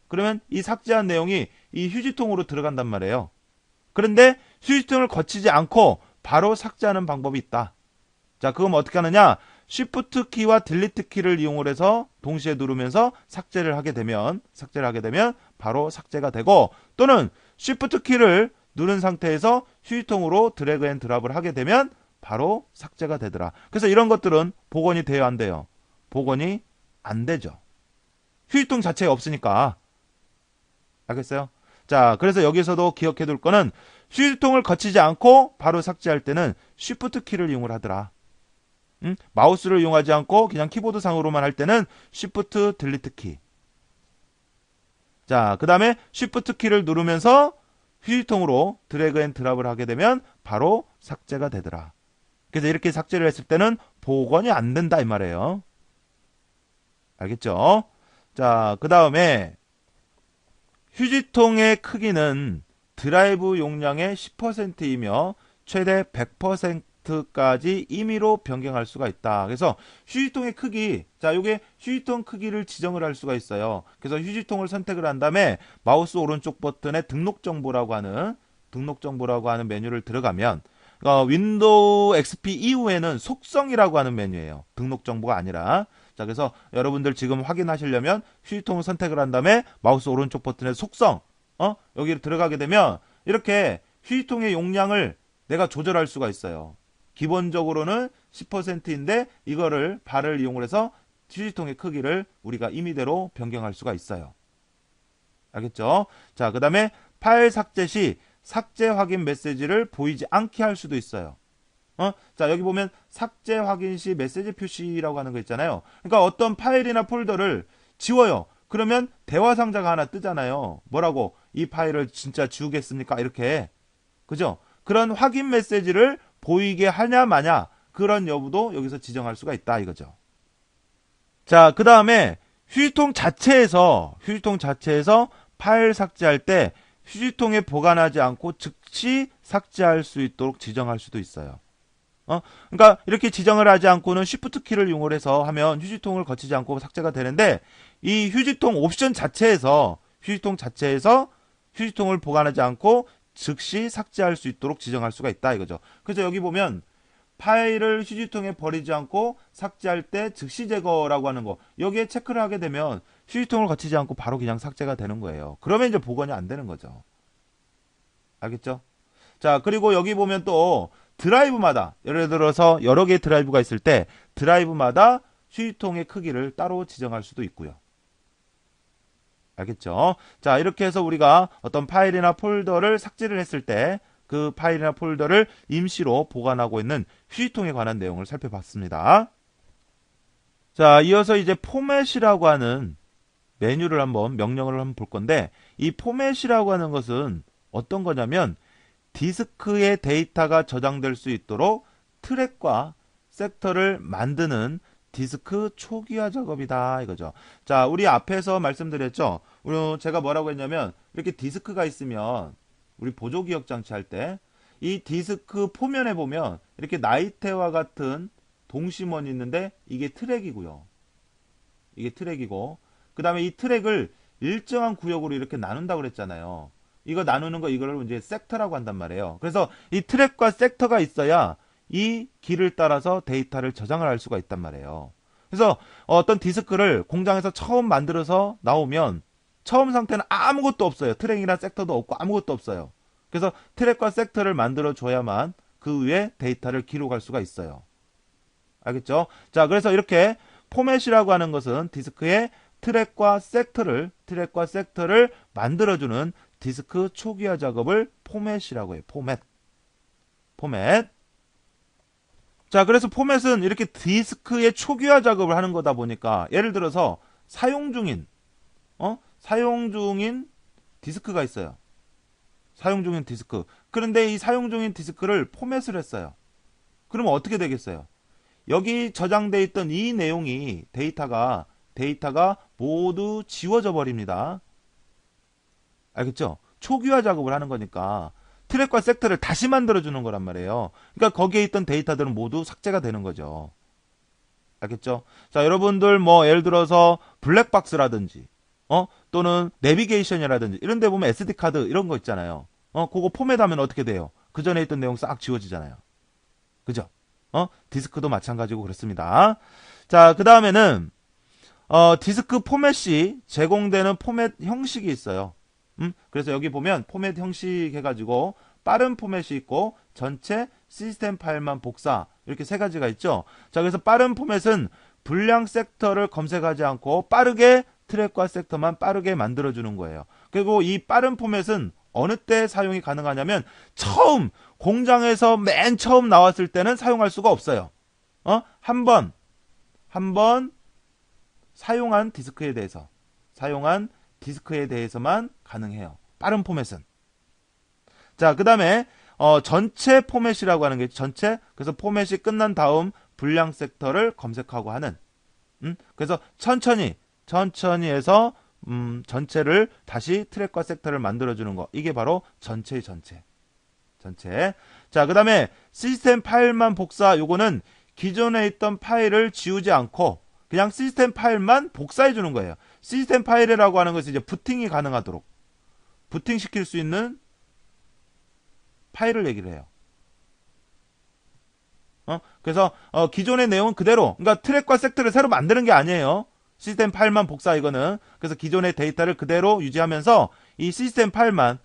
그러면 이 삭제한 내용이 이 휴지통으로 들어간단 말이에요. 그런데 휴지통을 거치지 않고 바로 삭제하는 방법이 있다. 자, 그럼 어떻게 하느냐? Shift 키와 Delete 키를 이용을 해서 동시에 누르면서 삭제를 하게 되면 바로 삭제가 되고, 또는 Shift 키를 누른 상태에서 휴지통으로 드래그 앤 드랍을 하게 되면 바로 삭제가 되더라. 그래서 이런 것들은 복원이 돼야 안 돼요? 복원이 안 되죠. 휴지통 자체에 없으니까. 알겠어요? 자, 그래서 여기서도 기억해 둘 거는 휴지통을 거치지 않고 바로 삭제할 때는 Shift 키를 이용을 하더라. 마우스를 이용하지 않고 그냥 키보드 상으로만 할 때는 Shift Delete 키. 자, 그 다음에 Shift 키를 누르면서 휴지통으로 드래그 앤 드랍을 하게 되면 바로 삭제가 되더라. 그래서 이렇게 삭제를 했을 때는 복원이 안 된다 이 말이에요. 알겠죠? 자, 그 다음에 휴지통의 크기는 드라이브 용량의 10%이며 최대 100%까지 임의로 변경할 수가 있다. 그래서 휴지통의 크기, 자, 요게 휴지통 크기를 지정을 할 수가 있어요. 그래서 휴지통을 선택을 한 다음에 마우스 오른쪽 버튼에 등록 정보라고 하는 메뉴를 들어가면 윈도우 XP 이후에는 속성이라고 하는 메뉴예요. 등록 정보가 아니라. 자, 그래서 여러분들 지금 확인하시려면 휴지통을 선택을 한 다음에 마우스 오른쪽 버튼에 속성, 여기를 들어가게 되면 이렇게 휴지통의 용량을 내가 조절할 수가 있어요. 기본적으로는 10%인데 이거를 발을 이용을 해서 휴지통의 크기를 우리가 임의대로 변경할 수가 있어요. 알겠죠? 자, 그 다음에 파일 삭제 시 삭제 확인 메시지를 보이지 않게 할 수도 있어요. 자, 여기 보면 삭제 확인 시 메시지 표시라고 하는 거 있잖아요. 그러니까 어떤 파일이나 폴더를 지워요. 그러면 대화 상자가 하나 뜨잖아요. 뭐라고? 이 파일을 진짜 지우겠습니까? 이렇게. 그죠? 그런 확인 메시지를 보이게 하냐 마냐, 그런 여부도 여기서 지정할 수가 있다 이거죠. 자, 그 다음에 휴지통 자체에서 파일 삭제할 때 휴지통에 보관하지 않고 즉시 삭제할 수 있도록 지정할 수도 있어요. 그러니까 이렇게 지정을 하지 않고는 Shift 키를 이용을 해서 하면 휴지통을 거치지 않고 삭제가 되는데, 이 휴지통 옵션 자체에서 휴지통을 보관하지 않고 즉시 삭제할 수 있도록 지정할 수가 있다 이거죠. 그래서 여기 보면 파일을 휴지통에 버리지 않고 삭제할 때 즉시 제거라고 하는 거, 여기에 체크를 하게 되면 휴지통을 거치지 않고 바로 그냥 삭제가 되는 거예요. 그러면 이제 복원이 안 되는 거죠. 알겠죠? 자, 그리고 여기 보면 또 드라이브마다, 예를 들어서 여러 개의 드라이브가 있을 때 드라이브마다 휴지통의 크기를 따로 지정할 수도 있고요. 알겠죠? 자, 이렇게 해서 우리가 어떤 파일이나 폴더를 삭제를 했을 때 그 파일이나 폴더를 임시로 보관하고 있는 휴지통에 관한 내용을 살펴봤습니다. 자, 이어서 이제 포맷이라고 하는 명령을 한번 볼 건데, 이 포맷이라고 하는 것은 어떤 거냐면 디스크에 데이터가 저장될 수 있도록 트랙과 섹터를 만드는 디스크 초기화 작업이다 이거죠. 자, 우리 앞에서 말씀드렸죠. 제가 뭐라고 했냐면 이렇게 디스크가 있으면 우리 보조기억 장치 할 때 이 디스크 포면에 보면 이렇게 나이테와 같은 동심원이 있는데 이게 트랙이고요. 이게 트랙이고 그 다음에 이 트랙을 일정한 구역으로 이렇게 나눈다고 그랬잖아요. 이거 나누는 거 이거를 이제 섹터라고 한단 말이에요. 그래서 이 트랙과 섹터가 있어야 이 길을 따라서 데이터를 저장을 할 수가 있단 말이에요. 그래서 어떤 디스크를 공장에서 처음 만들어서 나오면 처음 상태는 아무것도 없어요. 트랙이나 섹터도 없고 아무것도 없어요. 그래서 트랙과 섹터를 만들어 줘야만 그 위에 데이터를 기록할 수가 있어요. 알겠죠? 자, 그래서 이렇게 포맷이라고 하는 것은 디스크의 트랙과 섹터를 만들어주는 디스크 초기화 작업을 포맷이라고 해요. 포맷. 자, 그래서 포맷은 이렇게 디스크의 초기화 작업을 하는 거다 보니까 예를 들어서 사용 중인 디스크가 있어요. 사용 중인 디스크. 그런데 이 사용 중인 디스크를 포맷을 했어요. 그러면 어떻게 되겠어요? 여기 저장돼 있던 이 내용이 데이터가 모두 지워져 버립니다. 알겠죠? 초기화 작업을 하는 거니까 트랙과 섹터를 다시 만들어주는 거란 말이에요. 그러니까 거기에 있던 데이터들은 모두 삭제가 되는 거죠. 알겠죠? 자, 여러분들 예를 들어서 블랙박스라든지 또는 내비게이션이라든지 이런 데 보면 SD카드 이런 거 있잖아요. 그거 포맷하면 어떻게 돼요? 그 전에 있던 내용 싹 지워지잖아요. 그죠? 디스크도 마찬가지고 그렇습니다. 자, 그 다음에는 디스크 포맷이 제공되는 포맷 형식이 있어요. 그래서 여기 보면 포맷 형식 해가지고 빠른 포맷이 있고 전체 시스템 파일만 복사 이렇게 세 가지가 있죠. 자, 그래서 빠른 포맷은 불량 섹터를 검색하지 않고 빠르게 트랙과 섹터만 빠르게 만들어주는 거예요. 그리고 이 빠른 포맷은 어느 때 사용이 가능하냐면 공장에서 맨 처음 나왔을 때는 사용할 수가 없어요. 한 번 사용한 디스크에 대해서만 가능해요. 빠른 포맷은. 자, 그 다음에 전체 포맷이라고 하는 게 전체. 그래서 포맷이 끝난 다음 불량 섹터를 검색하고 하는. 그래서 천천히 해서 전체를 다시 트랙과 섹터를 만들어주는 거. 이게 바로 전체의 전체. 자, 그 다음에 시스템 파일만 복사. 요거는 기존에 있던 파일을 지우지 않고 그냥 시스템 파일만 복사해 주는 거예요. 시스템 파일이라고 하는 것은 이제 부팅이 가능하도록 부팅시킬 수 있는 파일을 얘기를 해요. 그래서 기존의 내용은 그대로, 그러니까 트랙과 섹터를 새로 만드는 게 아니에요. 시스템 파일만 복사 이거는. 그래서 기존의 데이터를 그대로 유지하면서 이 시스템 파일만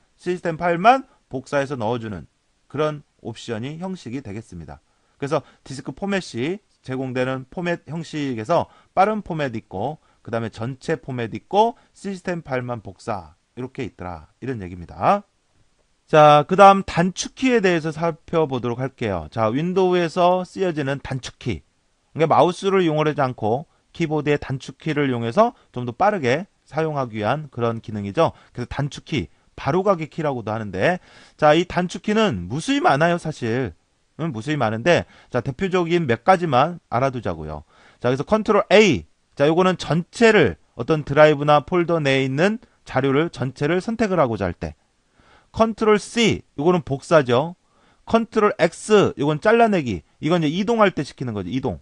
복사해서 넣어주는 그런 옵션이 형식이 되겠습니다. 그래서 디스크 포맷이 제공되는 포맷 형식에서 빠른 포맷 있고 그 다음에 전체 포맷 있고 시스템 파일만 복사 이렇게 있더라 이런 얘기입니다. 자, 그 다음 단축키에 대해서 살펴보도록 할게요. 자, 윈도우에서 쓰여지는 단축키. 그러니까 마우스를 이용하지 않고 키보드의 단축키를 이용해서 좀 더 빠르게 사용하기 위한 그런 기능이죠. 그래서 단축키, 바로가기 키라고도 하는데, 자, 이 단축키는 무수히 많아요, 사실. 무수히 많은데, 자, 대표적인 몇 가지만 알아두자고요. 자, 그래서 컨트롤 A. 자, 요거는 전체를 어떤 드라이브나 폴더 내에 있는 자료를 전체를 선택을 하고자 할 때. 컨트롤 C, 이거는 복사죠. 컨트롤 X, 이건 잘라내기. 이건 이제 이동할 때 시키는 거죠. 이동.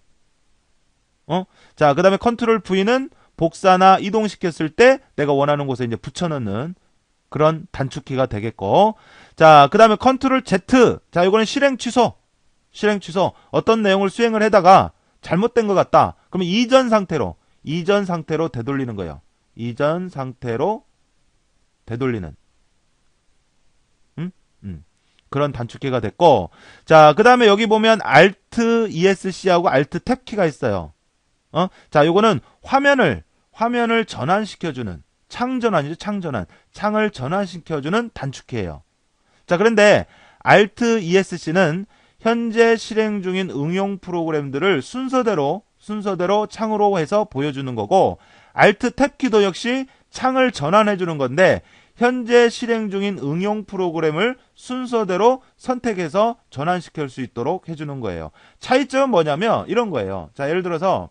자, 그 다음에 컨트롤 V는 복사나 이동시켰을 때 내가 원하는 곳에 이제 붙여넣는 그런 단축키가 되겠고. 자, 그 다음에 컨트롤 Z. 자, 이거는 실행 취소. 어떤 내용을 수행을 하다가 잘못된 것 같다. 그러면 이전 상태로 되돌리는 거예요. 이전 상태로 되돌리는. 그런 단축키가 됐고, 자, 그 다음에 여기 보면 Alt ESC하고 Alt 탭 키가 있어요. 자, 요거는 화면을 전환시켜주는, 창전환이죠, 창전환. 창을 전환시켜주는 단축키예요. 자, 그런데 Alt ESC는 현재 실행 중인 응용 프로그램들을 순서대로 창으로 해서 보여주는 거고, Alt 탭 키도 역시 창을 전환해 주는 건데, 현재 실행 중인 응용 프로그램을 순서대로 선택해서 전환시킬 수 있도록 해주는 거예요. 차이점은 뭐냐면 이런 거예요. 자, 예를 들어서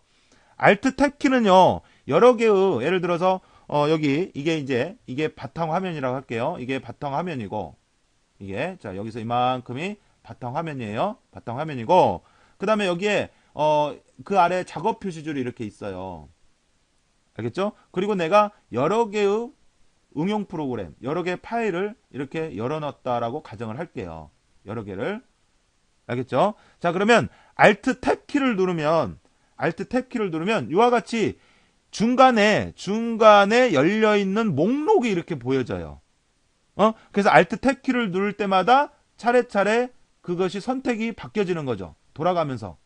Alt 탭 키는요, 여러 개의, 예를 들어서 여기 이게 바탕 화면이라고 할게요. 이게 바탕 화면이고, 자, 여기서 이만큼이 바탕 화면이에요. 바탕 화면이고, 그 다음에 여기에 그 아래 작업 표시줄이 이렇게 있어요. 알겠죠? 그리고 내가 여러 개의 응용 프로그램, 여러 개의 파일을 이렇게 열어놨다라고 가정을 할게요. 여러 개를. 알겠죠? 자, 그러면 Alt 탭 키를 누르면 이와 같이 중간에 열려있는 목록이 이렇게 보여져요. 그래서 Alt 탭 키를 누를 때마다 차례차례 그것이 선택이 바뀌어지는 거죠. 돌아가면서.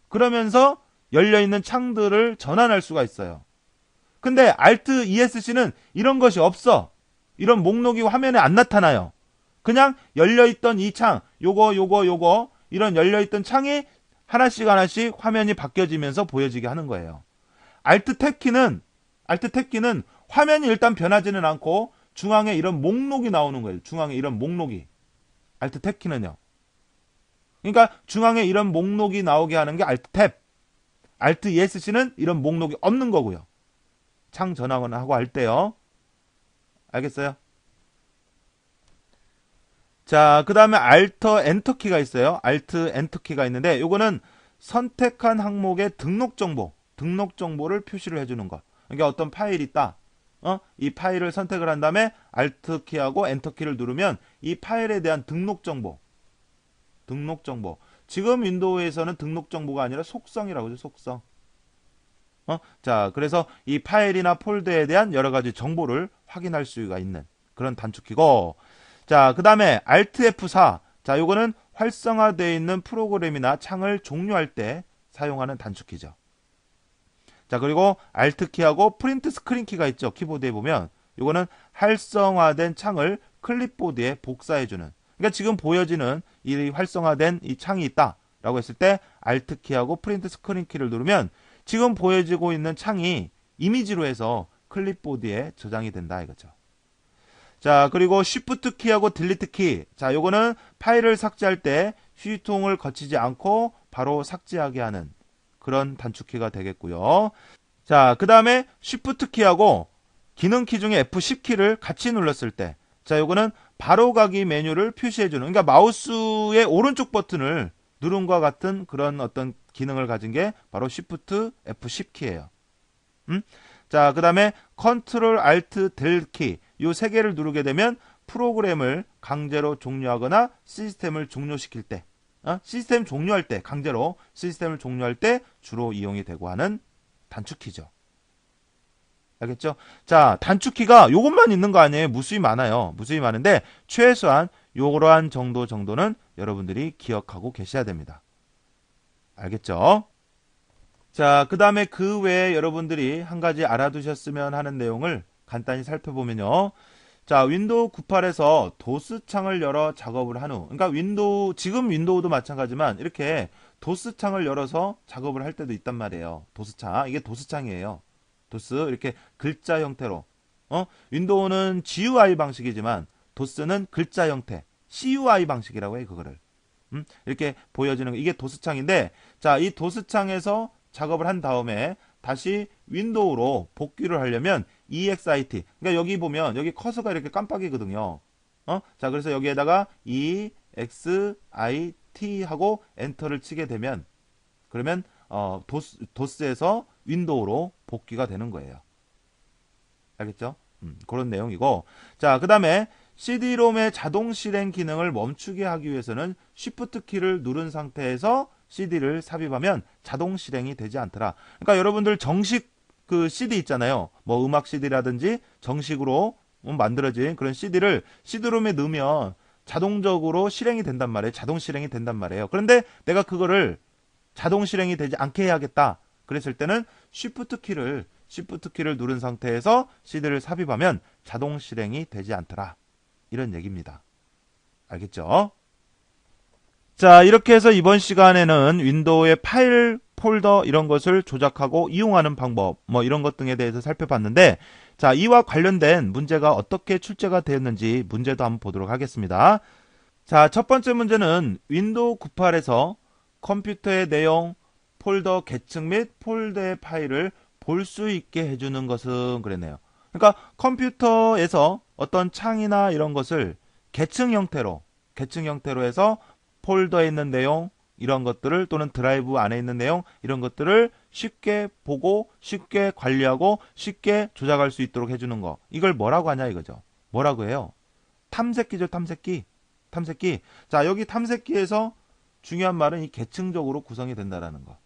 그러면서 열려있는 창들을 전환할 수가 있어요. 근데 Alt ESC는 이런 것이 없어. 이런 목록이 화면에 안 나타나요. 그냥 열려있던 이 창, 요거, 이런 열려있던 창이 하나씩 화면이 바뀌어지면서 보여지게 하는 거예요. Alt 탭 키는 화면이 일단 변하지는 않고 중앙에 이런 목록이 나오는 거예요. 중앙에 이런 목록이. Alt 탭 키는요. 그러니까 중앙에 이런 목록이 나오게 하는 게 Alt 탭. Alt ESC는 이런 목록이 없는 거고요. 창 전환하고 할 때요. 알겠어요? 자, 그 다음에 Alt Enter 키가 있어요. Alt Enter 키가 있는데 요거는 선택한 항목의 등록 정보를 표시를 해주는 거. 그러니까 어떤 파일이 있다. 이 파일을 선택을 한 다음에 Alt 키하고 Enter 키를 누르면 이 파일에 대한 등록 정보. 지금 윈도우에서는 등록 정보가 아니라 속성이라고 하죠. 속성. 자, 그래서 이 파일이나 폴더에 대한 여러 가지 정보를 확인할 수가 있는 그런 단축키고, 자, 그 다음에 Alt F4. 자, 요거는 활성화되어 있는 프로그램이나 창을 종료할 때 사용하는 단축키죠. 자, 그리고 Alt 키하고 프린트 스크린 키가 있죠. 키보드에 보면 요거는 활성화된 창을 클립보드에 복사해주는. 그러니까 지금 보여지는 이 활성화된 이 창이 있다라고 했을 때 Alt 키하고 프린트 스크린 키를 누르면 지금 보여지고 있는 창이 이미지로 해서 클립보드에 저장이 된다 이거죠. 자, 그리고 Shift 키하고 Delete 키. 자, 요거는 파일을 삭제할 때 휴지통을 거치지 않고 바로 삭제하게 하는 그런 단축키가 되겠고요. 자, 그 다음에 Shift 키하고 기능 키 중에 F10 키를 같이 눌렀을 때, 자, 요거는 바로가기 메뉴를 표시해주는, 그러니까 마우스의 오른쪽 버튼을 누른과 같은 그런 어떤 기능을 가진 게 바로 Shift F10 키예요. 자, 그 다음에 Ctrl Alt Del 키, 요 세 개를 누르게 되면 프로그램을 강제로 종료하거나 시스템을 종료시킬 때, 시스템 종료할 때, 강제로 시스템을 종료할 때 주로 이용이 되고 하는 단축키죠. 알겠죠? 자, 단축키가 요것만 있는 거 아니에요. 무수히 많아요. 무수히 많은데 최소한 요러한 정도는 여러분들이 기억하고 계셔야 됩니다. 알겠죠? 자, 그 다음에 그 외에 여러분들이 한 가지 알아두셨으면 하는 내용을 간단히 살펴보면요. 자, 윈도우 98에서 도스 창을 열어 작업을 한 후, 그러니까 지금 윈도우도 마찬가지지만 이렇게 도스 창을 열어서 작업을 할 때도 있단 말이에요. 도스 창. 이게 도스 창이에요. 도스, 이렇게 글자 형태로. 윈도우는 GUI 방식이지만 도스는 글자 형태, CUI 방식이라고 해요, 그거를. 이렇게 보여지는 거. 이게 도스창인데, 자, 이 도스창에서 작업을 한 다음에 다시 윈도우로 복귀를 하려면 EXIT. 그러니까 여기 보면 여기 커서가 이렇게 깜빡이거든요. 자, 그래서 여기에다가 EXIT 하고 엔터를 치게 되면, 그러면 도스에서 윈도우로 복귀가 되는 거예요. 알겠죠? 그런 내용이고, 자, 그 다음에 CD롬의 자동 실행 기능을 멈추게 하기 위해서는 Shift 키를 누른 상태에서 CD를 삽입하면 자동 실행이 되지 않더라. 그러니까 여러분들 정식 그 CD 있잖아요. 뭐 음악 CD라든지 정식으로 만들어진 그런 CD를 CD롬에 넣으면 자동적으로 실행이 된단 말이에요. 자동 실행이 된단 말이에요. 그런데 내가 그거를 자동 실행이 되지 않게 해야겠다. 그랬을 때는 Shift 키를 누른 상태에서 CD를 삽입하면 자동 실행이 되지 않더라. 이런 얘기입니다. 알겠죠? 자, 이렇게 해서 이번 시간에는 윈도우의 파일, 폴더 이런 것을 조작하고 이용하는 방법 뭐 이런 것 등에 대해서 살펴봤는데, 자, 이와 관련된 문제가 어떻게 출제가 되었는지 문제도 한번 보도록 하겠습니다. 자, 첫 번째 문제는 윈도우 98에서 컴퓨터의 내용, 폴더 계층 및 폴더의 파일을 볼 수 있게 해주는 것은 그랬네요. 그러니까 컴퓨터에서 어떤 창이나 이런 것을 계층 형태로 해서 폴더에 있는 내용 이런 것들을 또는 드라이브 안에 있는 내용 이런 것들을 쉽게 보고 쉽게 관리하고 쉽게 조작할 수 있도록 해주는 거. 이걸 뭐라고 하냐 이거죠. 뭐라고 해요? 탐색기죠. 탐색기. 자, 여기 탐색기에서 중요한 말은 이 계층적으로 구성이 된다라는 거.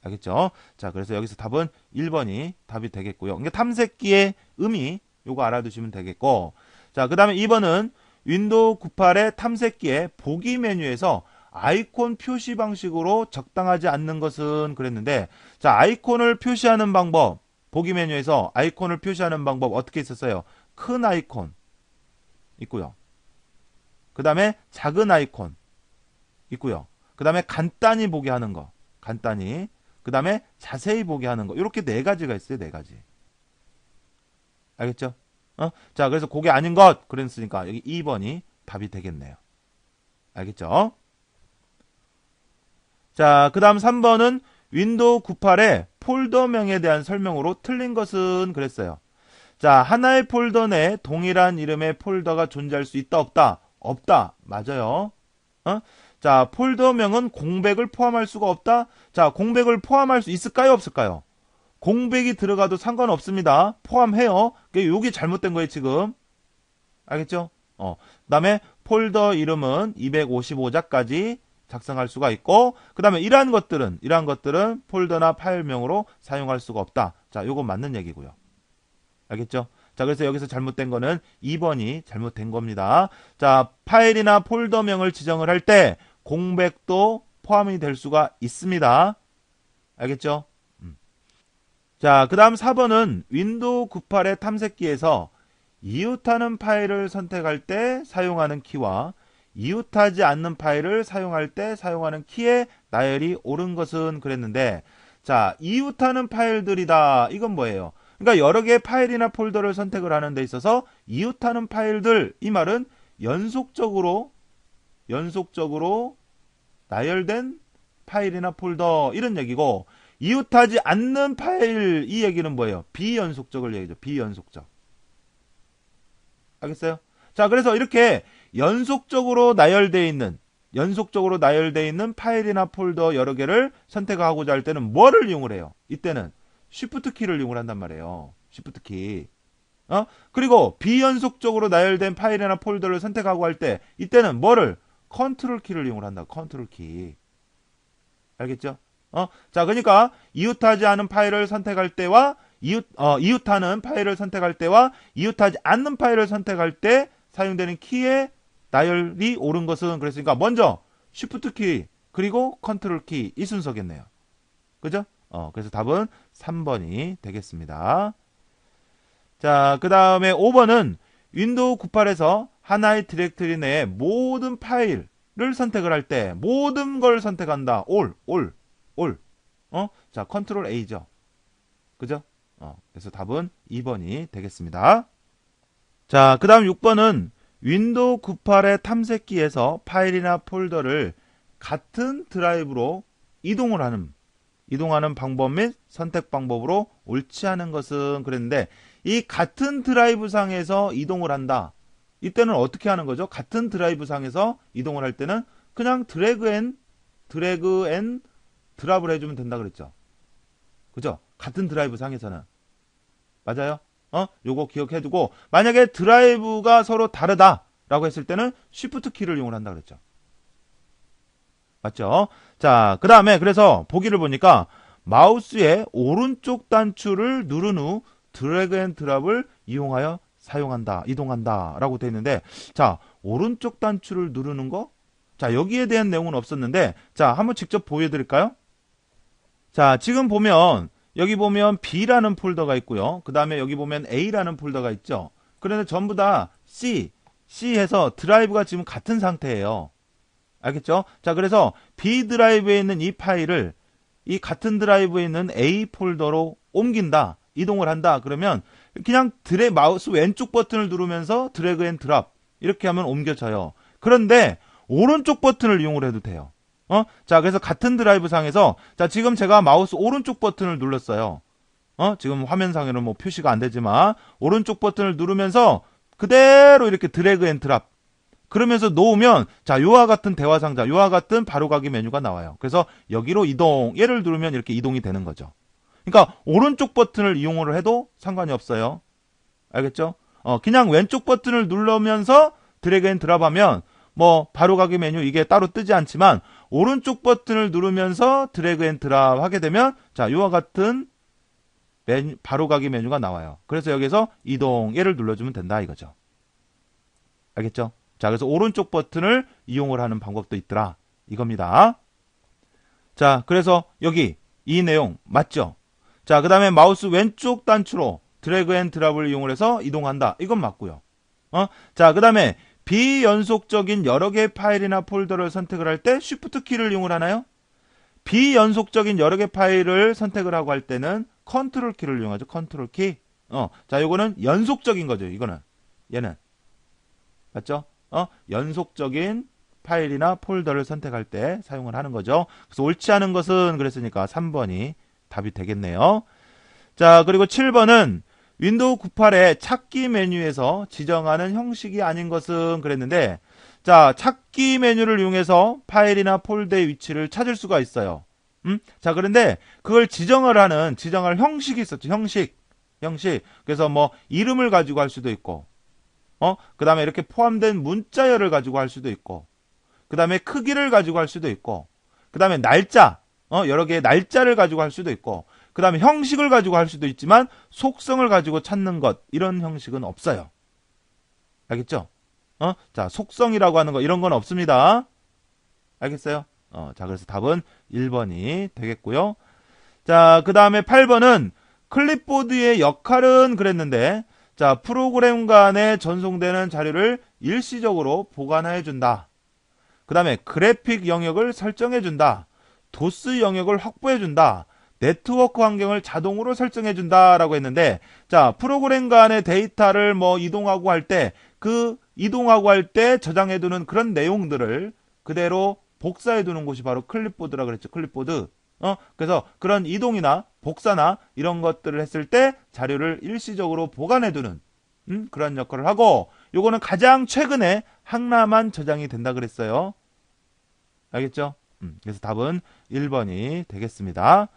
알겠죠? 자, 그래서 여기서 답은 1번이 답이 되겠고요. 그러니까 탐색기의 의미 요거 알아두시면 되겠고, 자, 그 다음에 2번은 윈도우 98의 탐색기의 보기 메뉴에서 아이콘 표시 방식으로 적당하지 않는 것은 그랬는데, 자, 아이콘을 표시하는 방법, 보기 메뉴에서 아이콘을 표시하는 방법 어떻게 있었어요? 큰 아이콘 있고요. 그 다음에 작은 아이콘 있고요. 그 다음에 간단히 보게 하는 거, 간단히. 그 다음에 자세히 보게 하는 거. 이렇게 네 가지가 있어요. 네 가지. 알겠죠? 자, 그래서 그게 아닌 것 그랬으니까 여기 2번이 답이 되겠네요. 알겠죠? 자, 그 다음 3번은 윈도우 98의 폴더명에 대한 설명으로 틀린 것은 그랬어요. 자, 하나의 폴더 내에 동일한 이름의 폴더가 존재할 수 있다 없다? 없다. 맞아요. 자, 폴더명은 공백을 포함할 수가 없다? 자, 공백을 포함할 수 있을까요? 없을까요? 공백이 들어가도 상관없습니다. 포함해요. 요게 잘못된 거예요, 지금. 알겠죠? 그 다음에 폴더 이름은 255자까지 작성할 수가 있고, 그 다음에 이러한 것들은 폴더나 파일명으로 사용할 수가 없다. 자, 요거 맞는 얘기고요. 알겠죠? 자, 그래서 여기서 잘못된 거는 2번이 잘못된 겁니다. 자, 파일이나 폴더명을 지정을 할 때 공백도 포함이 될 수가 있습니다. 알겠죠? 자, 그 다음 4번은 윈도우 98의 탐색기에서 이웃하는 파일을 선택할 때 사용하는 키와 이웃하지 않는 파일을 사용할 때 사용하는 키의 나열이 옳은 것은 그랬는데, 자, 이웃하는 파일들이다. 이건 뭐예요? 그러니까 여러 개의 파일이나 폴더를 선택을 하는 데 있어서 이웃하는 파일들, 이 말은 연속적으로 나열된 파일이나 폴더 이런 얘기고, 이웃하지 않는 파일 이 얘기는 뭐예요? 비연속적을 얘기죠. 비연속적. 알겠어요? 자, 그래서 이렇게 연속적으로 나열되어 있는 파일이나 폴더 여러 개를 선택하고자 할 때는 뭐를 이용을 해요? 이때는 Shift 키를 이용을 한단 말이에요. Shift 키. 그리고 비연속적으로 나열된 파일이나 폴더를 선택하고 할 때 이때는 뭐를? 컨트롤 키를 이용을 한다. 컨트롤 키. 알겠죠? 자, 그러니까 이웃하지 않은 파일을 선택할 때와 이웃하는 파일을 선택할 때와 이웃하지 않는 파일을 선택할 때 사용되는 키의 나열이 옳은 것은 그랬으니까 먼저 Shift 키 그리고 컨트롤 키 이 순서겠네요. 그죠? 그래서 답은 3번이 되겠습니다. 자, 그 다음에 5번은 윈도우 98에서 하나의 디렉터리 내에 모든 파일을 선택을 할 때 모든 걸 선택한다. all. 자, 컨트롤 A죠. 그죠? 그래서 답은 2번이 되겠습니다. 자, 그 다음 6번은 윈도우 98의 탐색기에서 파일이나 폴더를 같은 드라이브로 이동하는 방법 및 선택 방법으로 옳지 않은 것은 그랬는데, 이 같은 드라이브 상에서 이동을 한다. 이때는 어떻게 하는 거죠? 같은 드라이브 상에서 이동을 할 때는 그냥 드래그 앤 드랍을 해주면 된다 그랬죠. 그죠? 같은 드라이브 상에서는. 맞아요? 요거 기억해두고, 만약에 드라이브가 서로 다르다라고 했을 때는 Shift 키를 이용을 한다 그랬죠. 맞죠? 자, 그 다음에 그래서 보기를 보니까 마우스의 오른쪽 단추를 누른 후 드래그 앤 드랍을 이용하여 이동한다 라고 되어 있는데, 자, 오른쪽 단추를 누르는 거? 자, 여기에 대한 내용은 없었는데, 자, 한번 직접 보여드릴까요? 자, 지금 보면, 여기 보면 B라는 폴더가 있고요. 그 다음에 여기 보면 A라는 폴더가 있죠. 그런데 전부 다 C 해서 드라이브가 지금 같은 상태예요. 알겠죠? 자, 그래서 B 드라이브에 있는 이 파일을 이 같은 드라이브에 있는 A 폴더로 옮긴다. 이동을 한다. 그러면 그냥 마우스 왼쪽 버튼을 누르면서 드래그 앤 드랍 이렇게 하면 옮겨져요. 그런데 오른쪽 버튼을 이용을 해도 돼요. 자, 그래서 같은 드라이브 상에서 자, 지금 제가 마우스 오른쪽 버튼을 눌렀어요. 지금 화면상에는 뭐 표시가 안 되지만 오른쪽 버튼을 누르면서 그대로 이렇게 드래그 앤 드랍 그러면서 놓으면 자, 요와 같은 대화 상자, 요와 같은 바로가기 메뉴가 나와요. 그래서 여기로 이동, 얘를 누르면 이렇게 이동이 되는 거죠. 그러니까 오른쪽 버튼을 이용을 해도 상관이 없어요. 알겠죠? 그냥 왼쪽 버튼을 누르면서 드래그 앤 드랍하면 뭐 바로가기 메뉴 이게 따로 뜨지 않지만 오른쪽 버튼을 누르면서 드래그 앤 드랍 하게 되면 자, 요와 같은 바로가기 메뉴가 나와요. 그래서 여기서 이동, 얘를 눌러주면 된다 이거죠. 알겠죠? 자, 그래서 오른쪽 버튼을 이용을 하는 방법도 있더라. 이겁니다. 자, 그래서 여기 이 내용 맞죠? 자, 그 다음에 마우스 왼쪽 단추로 드래그 앤 드랍을 이용을 해서 이동한다. 이건 맞고요. 자, 그 다음에 비연속적인 여러 개의 파일이나 폴더를 선택을 할 때 쉬프트 키를 이용을 하나요? 비연속적인 여러 개의 파일을 선택을 하고 할 때는 컨트롤 키를 이용하죠. 컨트롤 키. 자, 요거는 연속적인 거죠. 이거는. 얘는. 맞죠? 연속적인 파일이나 폴더를 선택할 때 사용을 하는 거죠. 그래서 옳지 않은 것은 그랬으니까 3번이 답이 되겠네요. 자, 그리고 7번은 윈도우 98의 찾기 메뉴에서 지정하는 형식이 아닌 것은 그랬는데, 자, 찾기 메뉴를 이용해서 파일이나 폴더의 위치를 찾을 수가 있어요. 자, 그런데 그걸 지정할 형식이 있었죠. 형식. 그래서 뭐 이름을 가지고 할 수도 있고, 그 다음에 이렇게 포함된 문자열을 가지고 할 수도 있고, 그 다음에 크기를 가지고 할 수도 있고, 그 다음에 날짜, 여러 개의 날짜를 가지고 할 수도 있고, 그 다음에 형식을 가지고 할 수도 있지만, 속성을 가지고 찾는 것, 이런 형식은 없어요. 알겠죠? 자, 속성이라고 하는 거, 이런 건 없습니다. 알겠어요? 자, 그래서 답은 1번이 되겠고요. 자, 그 다음에 8번은 클립보드의 역할은 그랬는데, 자, 프로그램 간에 전송되는 자료를 일시적으로 보관해 준다. 그 다음에 그래픽 영역을 설정해 준다. 도스 영역을 확보해 준다. 네트워크 환경을 자동으로 설정해 준다 라고 했는데, 자, 프로그램 간의 데이터를 뭐 이동하고 할 때, 이동하고 할 때 저장해 두는 그런 내용들을 그대로 복사해 두는 곳이 바로 클립보드라 그랬죠. 클립보드. 그래서 그런 이동이나 복사나 이런 것들을 했을 때 자료를 일시적으로 보관해 두는 그런 역할을 하고, 요거는 가장 최근에 항라만 저장이 된다 그랬어요. 알겠죠? 그래서 답은 1번이 되겠습니다.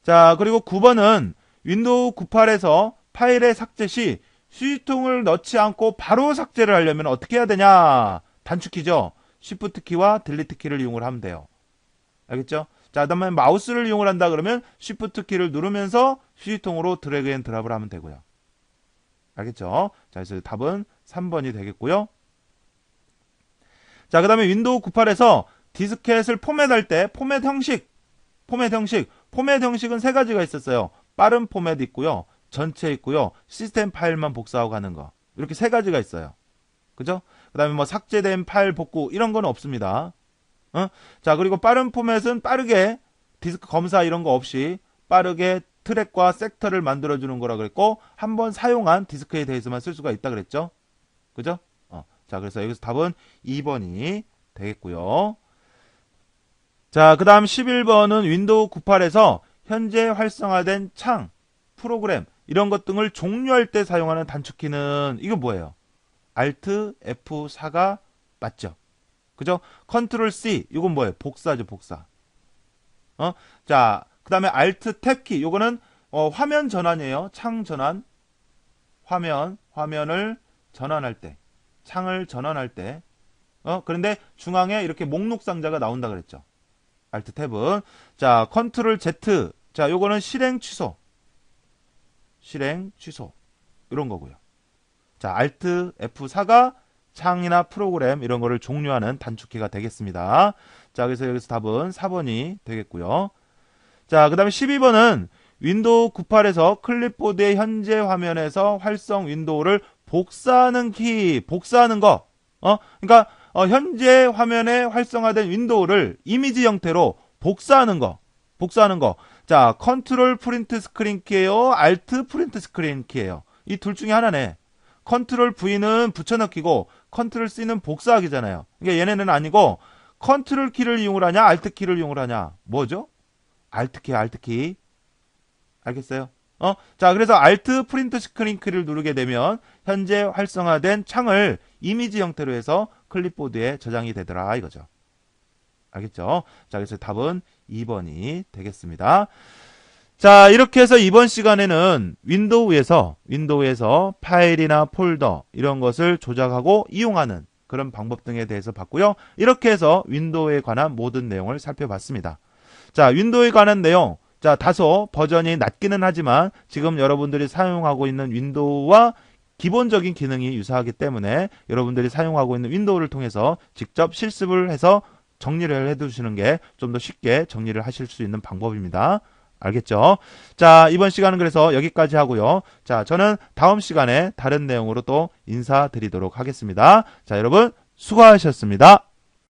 자, 그리고 9번은 윈도우 98에서 파일의 삭제 시 수지통을 넣지 않고 바로 삭제를 하려면 어떻게 해야 되냐? 단축키죠. Shift 키와 딜리트 키를 이용을 하면 돼요. 알겠죠? 자, 그다음에 마우스를 이용을 한다 그러면 Shift 키를 누르면서 휴지통으로 드래그 앤 드랍을 하면 되고요. 알겠죠? 자, 그래서 답은 3번이 되겠고요. 자, 그다음에 윈도우 98에서 디스켓을 포맷할 때 포맷 형식은 세 가지가 있었어요. 빠른 포맷 있고요. 전체 있고요. 시스템 파일만 복사하고 가는 거. 이렇게 세 가지가 있어요. 그죠? 그다음에 뭐 삭제된 파일 복구 이런 건 없습니다. 자, 그리고 빠른 포맷은 빠르게 디스크 검사 이런 거 없이 빠르게 트랙과 섹터를 만들어주는 거라 그랬고, 한번 사용한 디스크에 대해서만 쓸 수가 있다 그랬죠. 그죠? 자, 그래서 여기서 답은 2번이 되겠고요. 자, 그 다음 11번은 윈도우 98에서 현재 활성화된 창, 프로그램 이런 것 등을 종료할 때 사용하는 단축키는 이건 뭐예요? Alt F4가 맞죠? 그죠? 컨트롤 C 이건 뭐예요? 복사죠, 복사. 자, 그 다음에 Alt 탭 키 요거는 화면 전환이에요. 창 전환. 화면을 전환할 때, 창을 전환할 때. 그런데 중앙에 이렇게 목록 상자가 나온다 그랬죠. Alt 탭은. 자, 컨트롤 Z. 자, 요거는 실행 취소. 이런 거고요. 자, Alt F4가 창이나 프로그램 이런 거를 종료하는 단축키가 되겠습니다. 자, 그래서 여기서 답은 4번이 되겠고요. 자, 그 다음에 12번은 윈도우 98에서 클립보드의 현재 화면에서 활성 윈도우를 복사하는 키, 복사하는 거. 그러니까 현재 화면에 활성화된 윈도우를 이미지 형태로 복사하는 거. 복사하는 거. 자, 컨트롤 프린트 스크린 키예요, 알트 프린트 스크린 키예요. 이 둘 중에 하나네. 컨트롤 V는 붙여넣기고 컨트롤 C는 복사하기잖아요. 그러니까 얘네는 아니고 컨트롤 키를 이용을 하냐, 알트 키를 이용을 하냐. 뭐죠? 알트 키, 알트 키. 알겠어요? 자, 그래서 알트 프린트 스크린 키를 누르게 되면 현재 활성화된 창을 이미지 형태로 해서 클립보드에 저장이 되더라 이거죠. 알겠죠? 자, 그래서 답은 2번이 되겠습니다. 자, 이렇게 해서 이번 시간에는 윈도우에서 파일이나 폴더 이런 것을 조작하고 이용하는 그런 방법 등에 대해서 봤고요. 이렇게 해서 윈도우에 관한 모든 내용을 살펴봤습니다. 자, 윈도우에 관한 내용, 자, 다소 버전이 낮기는 하지만 지금 여러분들이 사용하고 있는 윈도우와 기본적인 기능이 유사하기 때문에 여러분들이 사용하고 있는 윈도우를 통해서 직접 실습을 해서 정리를 해두시는 게 좀 더 쉽게 정리를 하실 수 있는 방법입니다. 알겠죠? 자, 이번 시간은 그래서 여기까지 하고요. 자, 저는 다음 시간에 다른 내용으로 또 인사드리도록 하겠습니다. 자, 여러분 수고하셨습니다.